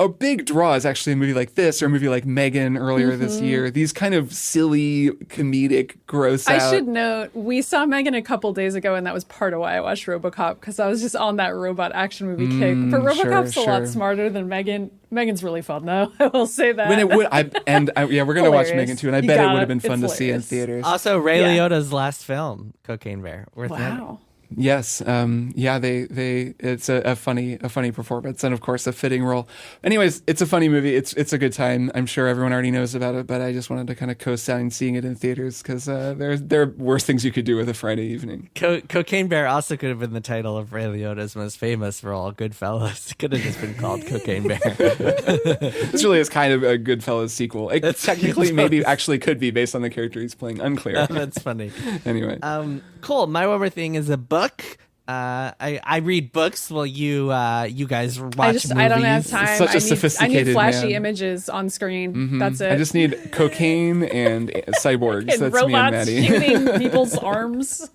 a big draw is actually a movie like this or a movie like Megan earlier this year. These kind of silly, comedic, gross out. I should note, we saw Megan a couple days ago, and that was part of why I watched Robocop, because I was just on that robot action movie kick. But Robocop's a lot smarter than Megan. Megan's really fun, though. I will say that. When it would, we're going to watch Megan too, and I bet it would have been fun to see in theaters. Also, Ray Liotta's last film, Cocaine Bear. Wow. Yes. It's a funny performance and of course a fitting role. Anyways, it's a funny movie. It's a good time. I'm sure everyone already knows about it, but I just wanted to kind of co-sign seeing it in theaters because there are worse things you could do with a Friday evening. Cocaine Bear also could have been the title of Ray Liotta's most famous role, Goodfellas. It could have just been called Cocaine Bear. This really is kind of a Goodfellas sequel. It technically maybe actually could be based on the character he's playing. Unclear. That's funny. Anyway. Cool. My one more thing is a book I read books while you guys watch movies. I don't have time. Such a sophisticated I need flashy man. images on screen. That's it. I just need cocaine and cyborgs. and That's robots me and Maddy. shooting people's arms.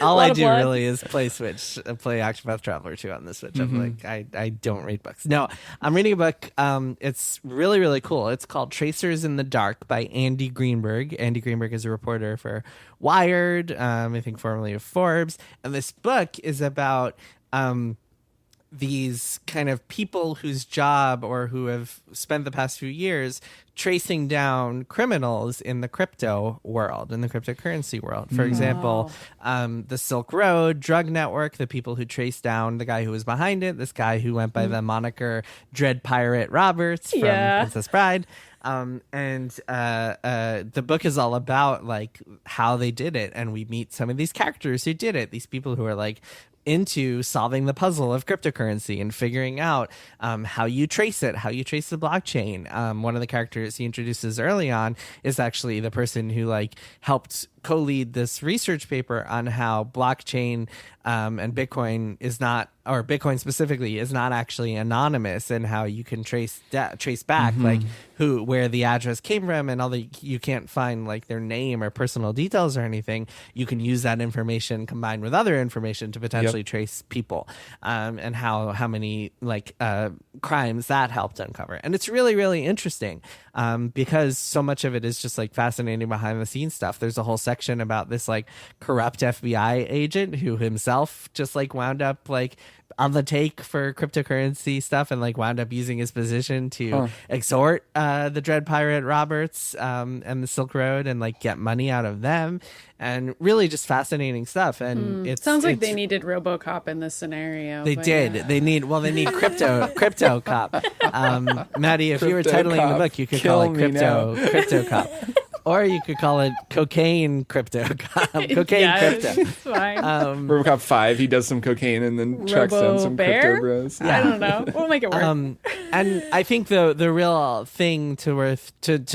All I do blood. really is play Octopath Traveler 2 on the Switch. I'm like, I don't read books. No, I'm reading a book. It's really, really cool. It's called Tracers in the Dark by Andy Greenberg. Andy Greenberg is a reporter for Wired, I think formerly of Forbes. And this book is about these kind of people whose job or who have spent the past few years tracing down criminals in the crypto world, in the cryptocurrency world. For example, the Silk Road drug network, the people who traced down the guy who was behind it, this guy who went by the moniker Dread Pirate Roberts from Princess Bride. The book is all about like how they did it. And we meet some of these characters who did it, these people who are like into solving the puzzle of cryptocurrency and figuring out how you trace it, how you trace the blockchain. One of the characters he introduces early on is actually the person who like helped co-lead this research paper on how blockchain and Bitcoin is not, or Bitcoin specifically, is not actually anonymous, and how you can trace back like where the address came from, and you can't find like their name or personal details or anything. You can use that information combined with other information to potentially trace people, and how many like crimes that helped uncover. And it's really, really interesting because so much of it is just like fascinating behind the scenes stuff. There's a whole section about this like corrupt FBI agent who himself just like wound up like on the take for cryptocurrency stuff and like wound up using his position to extort the Dread Pirate Roberts and the Silk Road and like get money out of them, and really just fascinating stuff. And it sounds like they needed Robocop in this scenario. They did. They need crypto cop. Maddy, if you were titling the book, you could call it crypto cop. Or you could call it cocaine crypto. Crypto. It's fine. Robocop 5, he does some cocaine and then tracks down some crypto bros. I don't know. We'll make it work. And I think the real thing to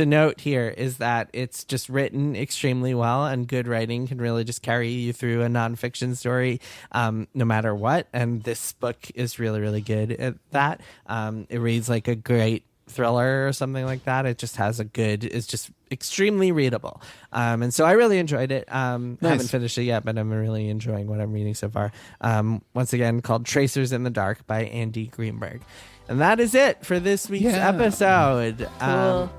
note here is that it's just written extremely well, and good writing can really just carry you through a nonfiction story, no matter what. And this book is really, really good at that. It reads like a great thriller or something like that. It just has it's just extremely readable. And so I really enjoyed it. I haven't finished it yet, but I'm really enjoying what I'm reading so far. Once again, called Tracers in the Dark by Andy Greenberg. And that is it for this week's episode. Cool.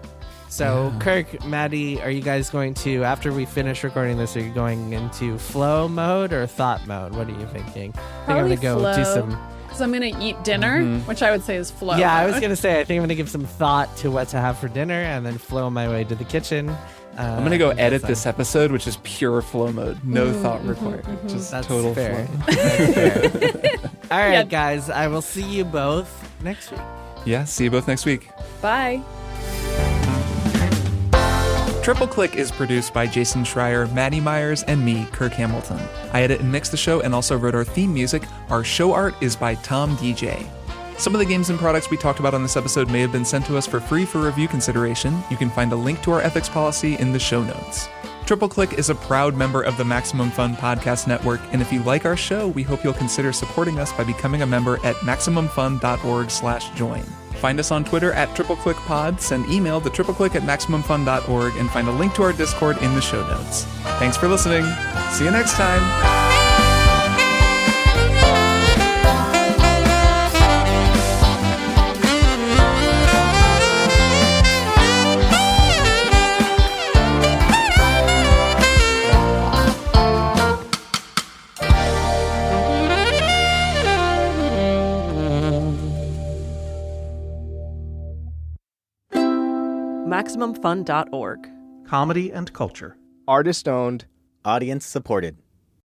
So, Kirk, Maddy, are you guys going to, after we finish recording this, are you going into flow mode or thought mode? What are you thinking? I think I'm going to go do some... So I'm going to eat dinner, which I would say is flow. Yeah, I was going to say, I think I'm going to give some thought to what to have for dinner and then flow my way to the kitchen. I'm going to go edit this episode, which is pure flow mode. No thought required. Just That's total fair. flow. That's fair. All right, guys, I will see you both next week. Yeah, see you both next week. Bye. Triple Click is produced by Jason Schreier, Maddy Myers, and me, Kirk Hamilton. I edit and mix the show and also wrote our theme music. Our show art is by Tom DJ. Some of the games and products we talked about on this episode may have been sent to us for free for review consideration. You can find a link to our ethics policy in the show notes. Triple Click is a proud member of the Maximum Fun Podcast Network, and if you like our show, we hope you'll consider supporting us by becoming a member at MaximumFun.org/join. Find us on Twitter at TripleClickPod, send email to tripleclick@MaximumFun.org, and find a link to our Discord in the show notes. Thanks for listening. See you next time. MaximumFun.org. Comedy and culture. Artist owned. Audience supported.